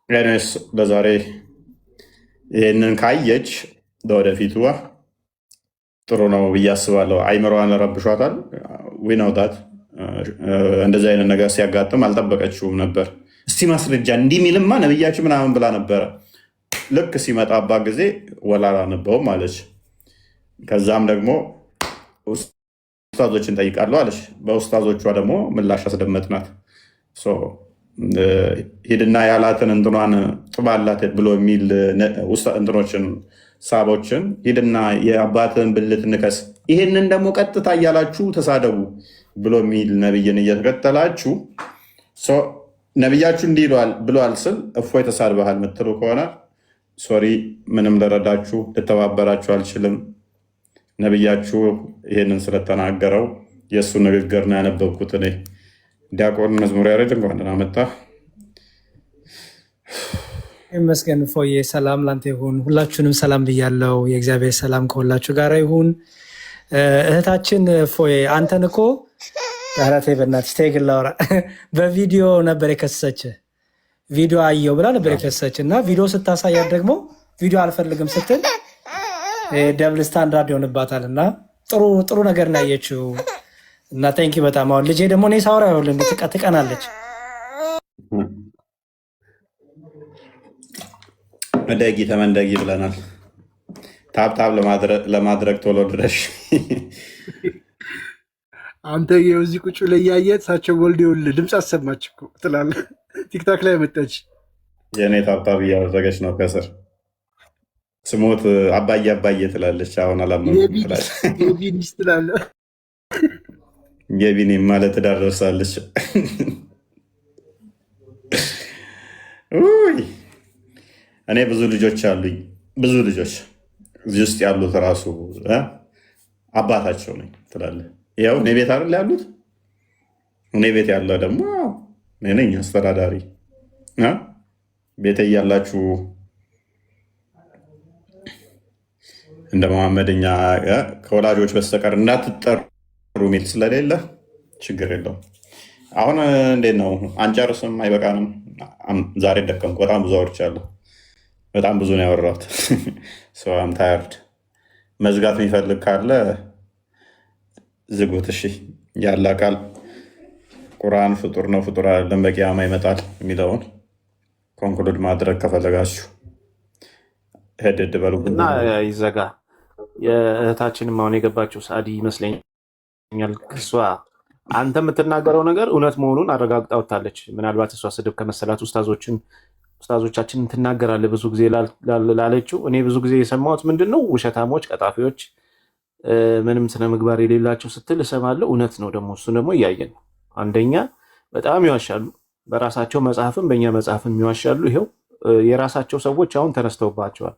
A: እኔስ ለዛሬ ይሄንን ካየች ለወደፊቱ ጥሩ ነው ብዬ አስባለሁ። አይምሯን ረብሿታል። ዊናውታት እንደዚህ አይነት ነገር ሲያጋጥም አልጠበቀችውም ነበር። እስቲ ማስረጃ እንዲህ ሚልማ ነብያችን ምናምን ብላ ነበረ። ልክ ሲመጣባት ጊዜ ወላላ ነበውም አለች። ከዛም ደግሞ ኡስታዞችን ጠይቃለሁ አለች። በኡስታዞቿ ደግሞ ምላሽ አስደመጥናት። ሂድና ያላትን እንትኗን ጥባላት ብሎ የሚል እንትኖችን ሳቦችን ሂድና የአባትን ብልት ንከስ፣ ይህንን ደግሞ ቀጥታ እያላችሁ ተሳደቡ ብሎ የሚል ነብይን እየተከተላችሁ ነብያችሁ እንዲህ ብሏል ስል እፎይ ተሳድበሃል የምትሉ ከሆነ ሶሪ፣ ምንም ልረዳችሁ ልተባበራችሁ አልችልም። ነብያችሁ ይሄንን ስለተናገረው የእሱ ንግግር ነው ያነበብኩት እኔ። ዲያቆን መዝሙር ያሬድ እንኳን ደህና መጣህ።
M: ይመስገን ፎዬ፣ ሰላም ላንተ ይሁን። ሁላችሁንም ሰላም ብያለው። የእግዚአብሔር ሰላም ከሁላችሁ ጋር ይሁን። እህታችን ፎዬ፣ አንተን እኮ ራቴ በእናትሽ ተይግል ላውራ በቪዲዮ ነበር የከሰሰች ቪዲዮ አየው ብላ ነበር የከሰሰች እና ቪዲዮ ስታሳያት ደግሞ ቪዲዮ አልፈልግም ስትል ደብል ስታንዳርድ ይሆንባታል እና ጥሩ ነገር ነው ያየችው እና ቴንኪ በጣም። አሁን ልጄ ደግሞ እኔ ሳውራ ይኸውልህ እንዴት ትቀናለች።
A: መደጊ ተመንደጊ ብለናል። ታብታብ ለማድረግ ቶሎ ድረሽ።
E: አንተ የዚህ ቁጭ ላይ እያየህ እሳቸው ወልድ ይኸውልህ ድምፅ አሰማች እኮ ትላለህ። ቲክታክ ላይ መጣች።
A: የእኔ ታብታብ እያደረገች ነው ከስር ስሞት አባዬ አባዬ ትላለች። አሁን አላመንኩም
E: ትላለህ።
A: የቢኒ ማለት ትዳር ደርሳለች። እኔ ብዙ ልጆች አሉኝ። ብዙ ልጆች እዚህ ውስጥ ያሉት ራሱ አባታቸው ነኝ ትላለህ። ያው እኔ ቤት አይደል ያሉት። እኔ ቤት ያለ ደግሞ እኔ ነኝ አስተዳዳሪ። ቤተ እያላችሁ እንደ መሐመድኛ ከወላጆች በስተቀር እንዳትጠሩ ሚል ስለሌለ ችግር የለውም። አሁን እንዴት ነው? አንጨርስም? አይበቃንም? ዛሬ ደከምኩ። በጣም ብዙ አውርቻለሁ። በጣም ብዙ ነው ያወራሁት። ሰውም ታያርድ መዝጋት የሚፈልግ ካለ ዝጉት። እሺ፣ ያለ ቃል ቁርአን ፍጡር ነው ፍጡር አይደለም በቂያማ ይመጣል የሚለውን ኮንክሉድ ማድረግ ከፈለጋችሁ ሄደድ በሉ
F: እና ይዘጋ። የእህታችንም አሁን የገባችው ሳዲ ይመስለኛል እሷ አንተ የምትናገረው ነገር እውነት መሆኑን አረጋግጣ ወጥታለች። ምናልባት እሷ ስድብ ከመሰላት ኡስታዞቻችንን ትናገራለህ ብዙ ጊዜ ላለችው እኔ ብዙ ጊዜ የሰማሁት ምንድን ነው ውሸታሞች፣ ቀጣፊዎች፣ ምንም ስነ ምግባር የሌላቸው ስትል እሰማለሁ። እውነት ነው ደግሞ እሱ ደግሞ እያየን ነው። አንደኛ በጣም ይዋሻሉ፣ በራሳቸው መጽሐፍም በእኛ መጽሐፍም ይዋሻሉ። ይኸው የራሳቸው ሰዎች አሁን ተነስተውባቸዋል።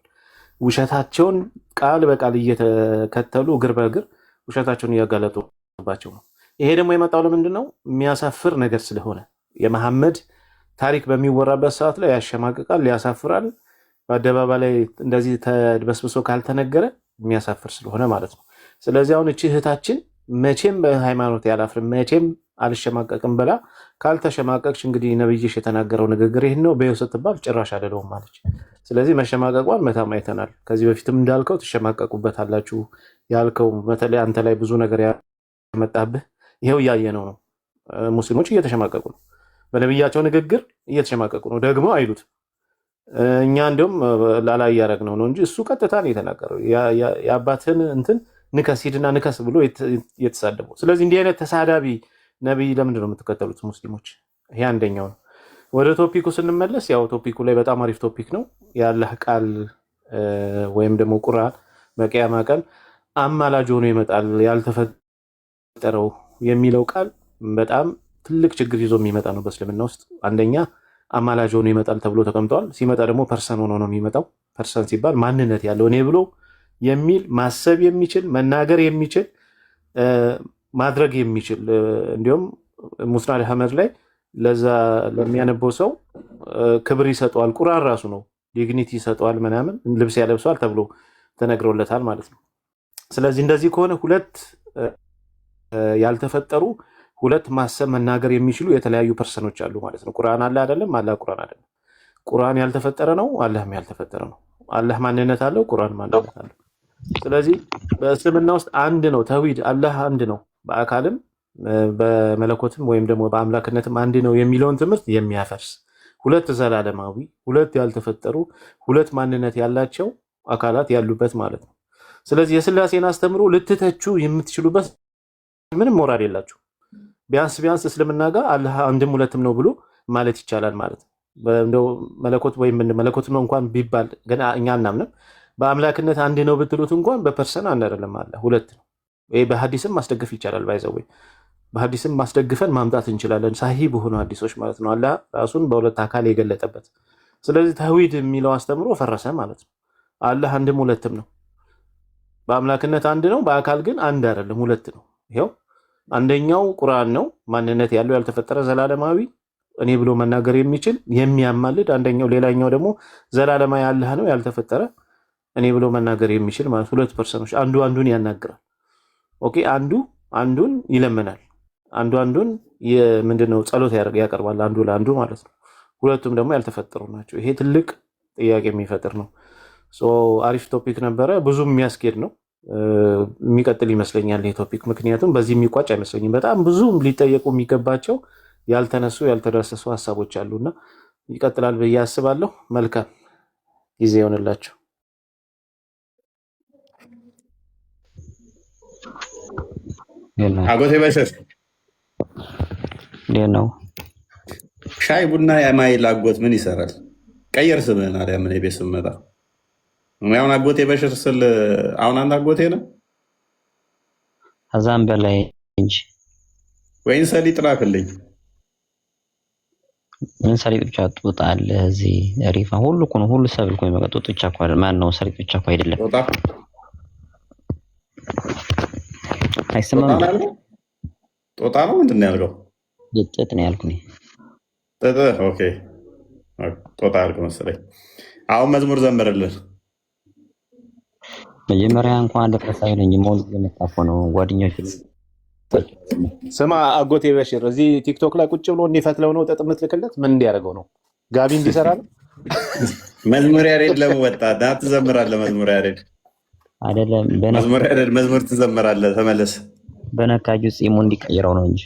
F: ውሸታቸውን ቃል በቃል እየተከተሉ እግር በእግር ውሸታቸውን እያጋለጡባቸው ነው። ይሄ ደግሞ የመጣው ለምንድን ነው? የሚያሳፍር ነገር ስለሆነ የመሐመድ ታሪክ በሚወራበት ሰዓት ላይ ያሸማቅቃል፣ ያሳፍራል። በአደባባይ ላይ እንደዚህ ተድበስብሶ ካልተነገረ የሚያሳፍር ስለሆነ ማለት ነው። ስለዚህ አሁን እቺ እህታችን መቼም በሃይማኖት ያላፍርም መቼም አልሸማቀቅም ብላ ካልተሸማቀቅሽ እንግዲህ ነብይሽ የተናገረው ንግግር ይህን ነው በይው ስትባል ጭራሽ አይደለውም ማለች። ስለዚህ መሸማቀቋን መታም አይተናል። ከዚህ በፊትም እንዳልከው ትሸማቀቁበታላችሁ ያልከው በተለይ አንተ ላይ ብዙ ነገር ያመጣብህ ይሄው እያየነው ነው። ሙስሊሞች እየተሸማቀቁ ነው፣ በነብያቸው ንግግር እየተሸማቀቁ ነው። ደግሞ አይሉት እኛ እንደውም ላላ እያደረግነው ነው እንጂ እሱ ቀጥታ ነው የተናገረው። የአባትህን እንትን ንከስ ሂድና ንከስ ብሎ የተሳደበው። ስለዚህ እንዲህ አይነት ተሳዳቢ ነብይ ለምንድን ነው የምትከተሉት ሙስሊሞች? ይሄ አንደኛው ነው። ወደ ቶፒኩ ስንመለስ ያው ቶፒኩ ላይ በጣም አሪፍ ቶፒክ ነው። የአላህ ቃል ወይም ደግሞ ቁርአን በቂያማ ቀን አማላጅ ሆኖ ይመጣል ያልተፈጠረው የሚለው ቃል በጣም ትልቅ ችግር ይዞ የሚመጣ ነው በእስልምና ውስጥ። አንደኛ አማላጅ ሆኖ ይመጣል ተብሎ ተቀምጧል። ሲመጣ ደግሞ ፐርሰን ሆኖ ነው የሚመጣው። ፐርሰን ሲባል ማንነት ያለው እኔ ብሎ የሚል ማሰብ የሚችል መናገር የሚችል ማድረግ የሚችል እንዲሁም ሙስናድ አህመድ ላይ ለዛ ለሚያነበው ሰው ክብር ይሰጠዋል። ቁርአን ራሱ ነው ዲግኒቲ ይሰጠዋል፣ ምናምን ልብስ ያለብሰዋል ተብሎ ተነግሮለታል ማለት ነው። ስለዚህ እንደዚህ ከሆነ ሁለት ያልተፈጠሩ ሁለት ማሰብ መናገር የሚችሉ የተለያዩ ፐርሰኖች አሉ ማለት ነው። ቁርአን አለ አይደለም? አላህ ቁርአን አይደለም። ቁርአን ያልተፈጠረ ነው፣ አላህም ያልተፈጠረ ነው። አላህ ማንነት አለው፣ ቁርአን ማንነት አለው። ስለዚህ በእስልምና ውስጥ አንድ ነው ተውሂድ፣ አላህ አንድ ነው በአካልም በመለኮትም ወይም ደግሞ በአምላክነትም አንድ ነው የሚለውን ትምህርት የሚያፈርስ ሁለት ዘላለማዊ ሁለት ያልተፈጠሩ ሁለት ማንነት ያላቸው አካላት ያሉበት ማለት ነው። ስለዚህ የስላሴን አስተምሮ ልትተቹ የምትችሉበት ምንም ሞራል የላችሁ። ቢያንስ እስልምና ጋር አላህ አንድም ሁለትም ነው ብሎ ማለት ይቻላል ማለት ነው። እንደው መለኮት ወይም መለኮት ነው እንኳን ቢባል ገና እኛ እናምንም። በአምላክነት አንድ ነው ብትሉት እንኳን በፐርሰን አንድ አይደለም፣ አለ ሁለት ነው። ይሄ በሐዲስም ማስደገፍ ይቻላል። ባይዘው በሐዲስም ማስደግፈን ማምጣት እንችላለን፣ ሳሂህ በሆኑ ሐዲሶች ማለት ነው። አላህ ራሱን በሁለት አካል የገለጠበት። ስለዚህ ተውሂድ የሚለው አስተምሮ ፈረሰ ማለት ነው። አላህ አንድም ሁለትም ነው። በአምላክነት አንድ ነው፣ በአካል ግን አንድ አይደለም፣ ሁለት ነው። ይሄው አንደኛው ቁርአን ነው፣ ማንነት ያለው ያልተፈጠረ ዘላለማዊ እኔ ብሎ መናገር የሚችል የሚያማልድ፣ አንደኛው ሌላኛው ደግሞ ዘላለማዊ አላህ ነው ያልተፈጠረ እኔ ብሎ መናገር የሚችል ማለት ሁለት ፐርሰኖች። አንዱ አንዱን ያናግራል። ኦኬ፣ አንዱ አንዱን ይለምናል፣ አንዱ አንዱን ምንድነው ጸሎት ያቀርባል፣ አንዱ ለአንዱ ማለት ነው። ሁለቱም ደግሞ ያልተፈጠሩ ናቸው። ይሄ ትልቅ ጥያቄ የሚፈጥር ነው። አሪፍ ቶፒክ ነበረ፣ ብዙም የሚያስኬድ ነው። የሚቀጥል ይመስለኛል ይሄ ቶፒክ፣ ምክንያቱም በዚህ የሚቋጭ አይመስለኝም። በጣም ብዙ ሊጠየቁ የሚገባቸው ያልተነሱ ያልተዳሰሱ ሀሳቦች አሉና ይቀጥላል ብዬ አስባለሁ። መልካም ጊዜ ይሆንላችሁ።
A: አጎቴ በሸሽ
N: እንዴት ነው?
A: ሻይ ቡና የማይል አጎት ምን ይሰራል? ቀየር ስምህን አለ ምን ቤት ስመጣ አሁን አጎቴ በሽር ስል አሁን አንተ አጎቴ ነው
N: ከዛም በላይ እንጂ
A: ወይን ሰሊጥ ላክልኝ።
N: ምን ሰሊጥ ብቻ ጡጥ አለ እዚህ ሪፋ ሁሉ እኮ ነው፣ ሁሉ ሰብል እኮ ነው። ጡጥ ብቻ እኮ አይደለም፣ ማን ነው ሰሊጥ ብቻ እኮ አይደለም። አይሰማም።
A: ጦጣ ነው ምንድን ነው ያልከው?
N: ጥጥ ነው ያልኩኝ።
A: ጥጥ ኦኬ፣ ጦጣ ያልከው መሰለኝ። አሁን መዝሙር ዘምርልን።
N: መጀመሪያ እንኳን ደረሰ አይለኝ ሞልድ ለመጣፎ ነው ጓደኞች።
F: ስማ አጎቴ በሽር እዚህ ቲክቶክ ላይ ቁጭ ብሎ እንዲፈትለው ነው ጥጥ የምትልክለት? ምን እንዲያደርገው ነው? ጋቢ እንዲሰራ ነው?
A: መዝሙር ያሬድ ለመወጣ ዳ ትዘምራለህ። መዝሙር ያሬድ
N: አይደለም፣
A: መዝሙር ያሬድ መዝሙር ትዘምራለህ። ተመለስ።
N: በነካጁ ጺሙ እንዲቀይረው ነው እንጂ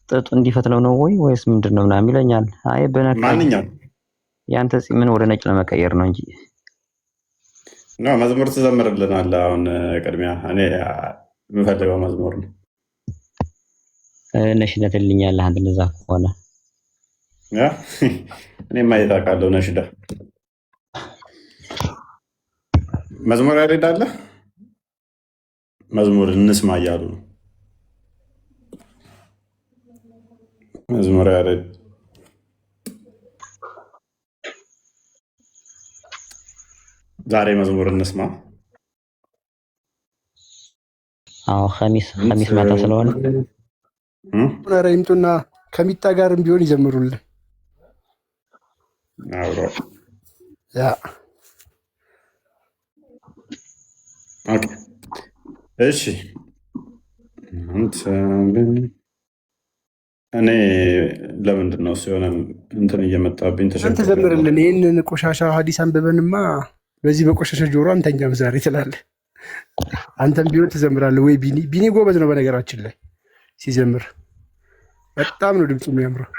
N: ጥጡ እንዲፈትለው ነው ወይስ ምንድነው ምናምን ይለኛል። አይ በነካጁ
A: ማንኛው
N: ያንተ ምን ወደ ነጭ ለመቀየር ነው እንጂ
A: ነው። መዝሙር ትዘምርልናለህ። አሁን ቅድሚያ እኔ የምፈልገው መዝሙር ነው።
N: ነሽዳ ትልኛለህ አንተ እንደዛ ከሆነ
A: እኔ ማየት አውቃለሁ። ነሽዳ መዝሙር ያሬዳለህ መዝሙር እንስማ እያሉ ነው። መዝሙር ያሬድ ዛሬ መዝሙር እንስማ።
N: አዎ ኸሚስ ማታ ስለሆነ
E: ኧረ ይምጡና ከሚጣ ጋርም ቢሆን ይዘምሩልን።
A: አብሮ
E: ያ
A: ኦኬ እሺ። እኔ ለምንድን ነው ሲሆነ እንትን እየመጣብኝ
E: አንተ ዘምርልን። ይህንን ቆሻሻ ሐዲስ አንብበንማ በዚህ በቆሻሻ ጆሮ አንተኛም ዛሬ ትላለህ። አንተም ቢሆን ትዘምራለህ ወይ? ቢኒ ጎበዝ ነው በነገራችን ላይ ሲዘምር፣ በጣም ነው ድምፁ የሚያምረው።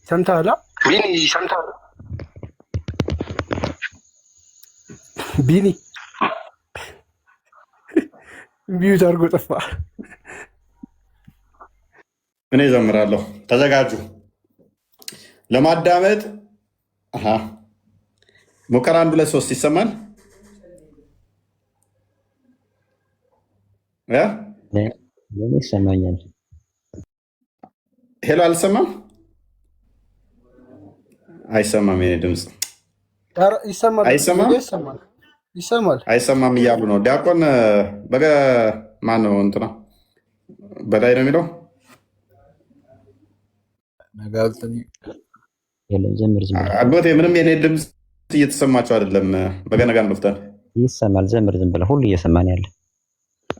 E: ሰምተሃል? ቢኒ ሰምተሃል? ቢኒ ቢዩት አድርጎ ጠፋ።
A: እኔ ዘምራለሁ። ተዘጋጁ ለማዳመጥ። ሙከራ 1 2 3 ይሰማል?
N: ይሰማኛል።
A: ሄሎ አልሰማም? አይሰማም። የኔ ድምፅ
E: ይሰማል
A: አይሰማም እያሉ ነው። ዲያቆን በገ ማን ነው? እንትና በላይ ነው የሚለው አጎቴ። ምንም የኔ ድምፅ እየተሰማቸው አይደለም። በገነጋ መፍታል
N: ይሰማል። ዘምር ዝም ብለህ ሁሉ እየሰማን ያለ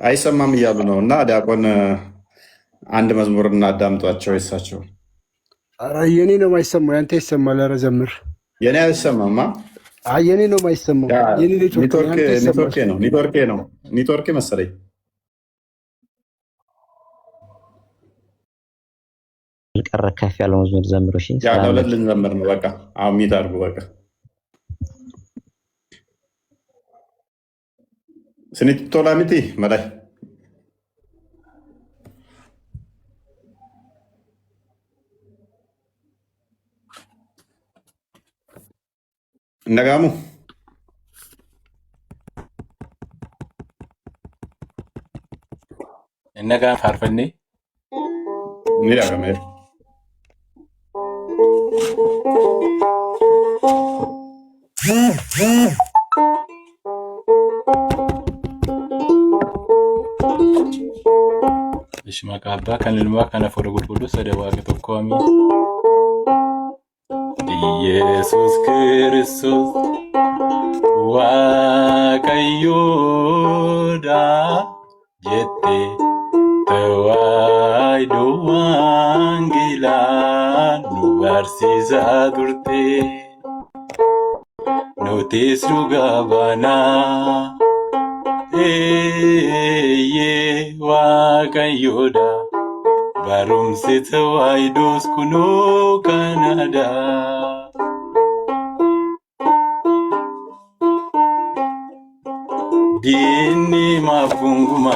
A: አይሰማም እያሉ ነው። እና ዲያቆን አንድ መዝሙር እናዳምጧቸው የሳቸው።
E: ኧረ የኔ ነው የማይሰማው፣ ያንተ ይሰማል። ኧረ ዘምር።
A: የኔ አይሰማማ።
E: የኔ ነው የማይሰማው። የኔ
A: ኔትወርክ መሰለኝ።
N: ቀረ ከፍ ያለው መዝሙር ዘምሩ። እሺ
A: ለሁለት ልንዘምር ነው። በቃ አሁን ሚት አድርጉ። በቃ ስኒቶላ ሚቲ መላይ ነጋሙ
O: እነጋም ፋርፈኔ
A: ሚራ ከመር
O: እሺ ማቃባ ከንልማ ከነፈረ ጉልጉሉ ሰደዋገ ተቆሚ ኢየሱስ ክርስቶስ ዋቀዮዳ ጀቴ ተዋይዶ ዋንጌላ ኑ ባርሲሳ ዱርቴ ኖቴስ ዱጋባና ኤዬ ዋቀዮዳ ባሩምሴ ተዋይዶስ ኩኖ ካናዳ ዲኒ ማፉንጉማ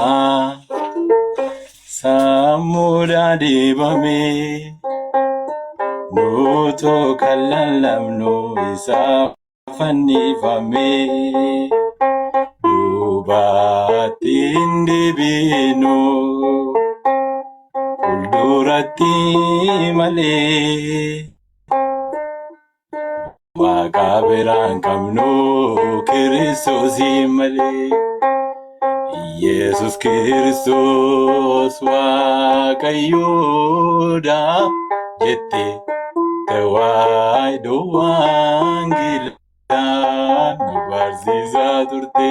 O: ሳሙዳ ዲባሜ ኖቶ ከላላምኖ ኢሳ ፈኒፋሜ ዱባቲን ዲቢኖ ፉልዱratti malee waaqa biraan qabnu kiristoosii malee Yesus Kiristoos waaqayyoodha jette tawaayidoo wangeelaa nu barsiisaa turte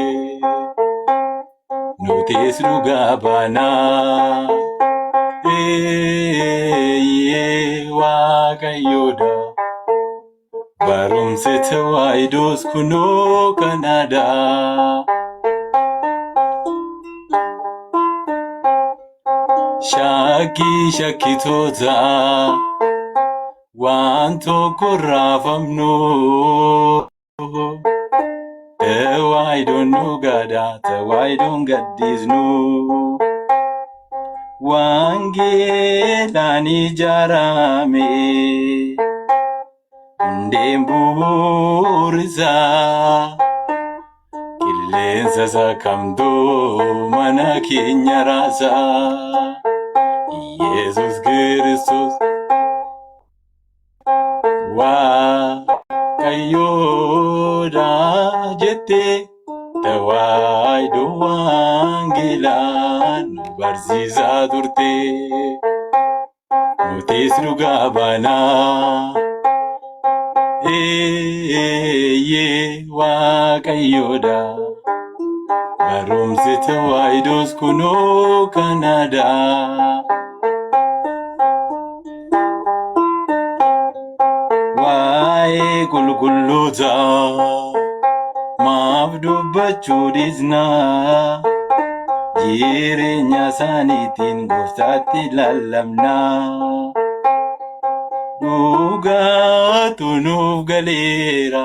O: nutis dhugaa baanaa. waaqayyoodha barumsa tawaayidoos kunoo kanaadha shakkii shakkitoota waan tokko raafamnu tawaayidoon dhugaadha tawaayidoon gaddisnu wangeelaan ijaarame hundeen bu'uurisaa qilleensa sakamtoo mana keenya raasaa Yesus Kiristoos Waaqayyoodha jettee tawaayidoo wangeelaa nu barsiisaa turte nutis dhugaa baanaa Waaqayyoodha barumsi tawaayidoos kunoo kanaadha. Waa'ee qulqulloota maaf dubbachuu dhiisnaa jireenya isaaniitiin gooftaatti lallabnaa dhugaatu nuuf galeera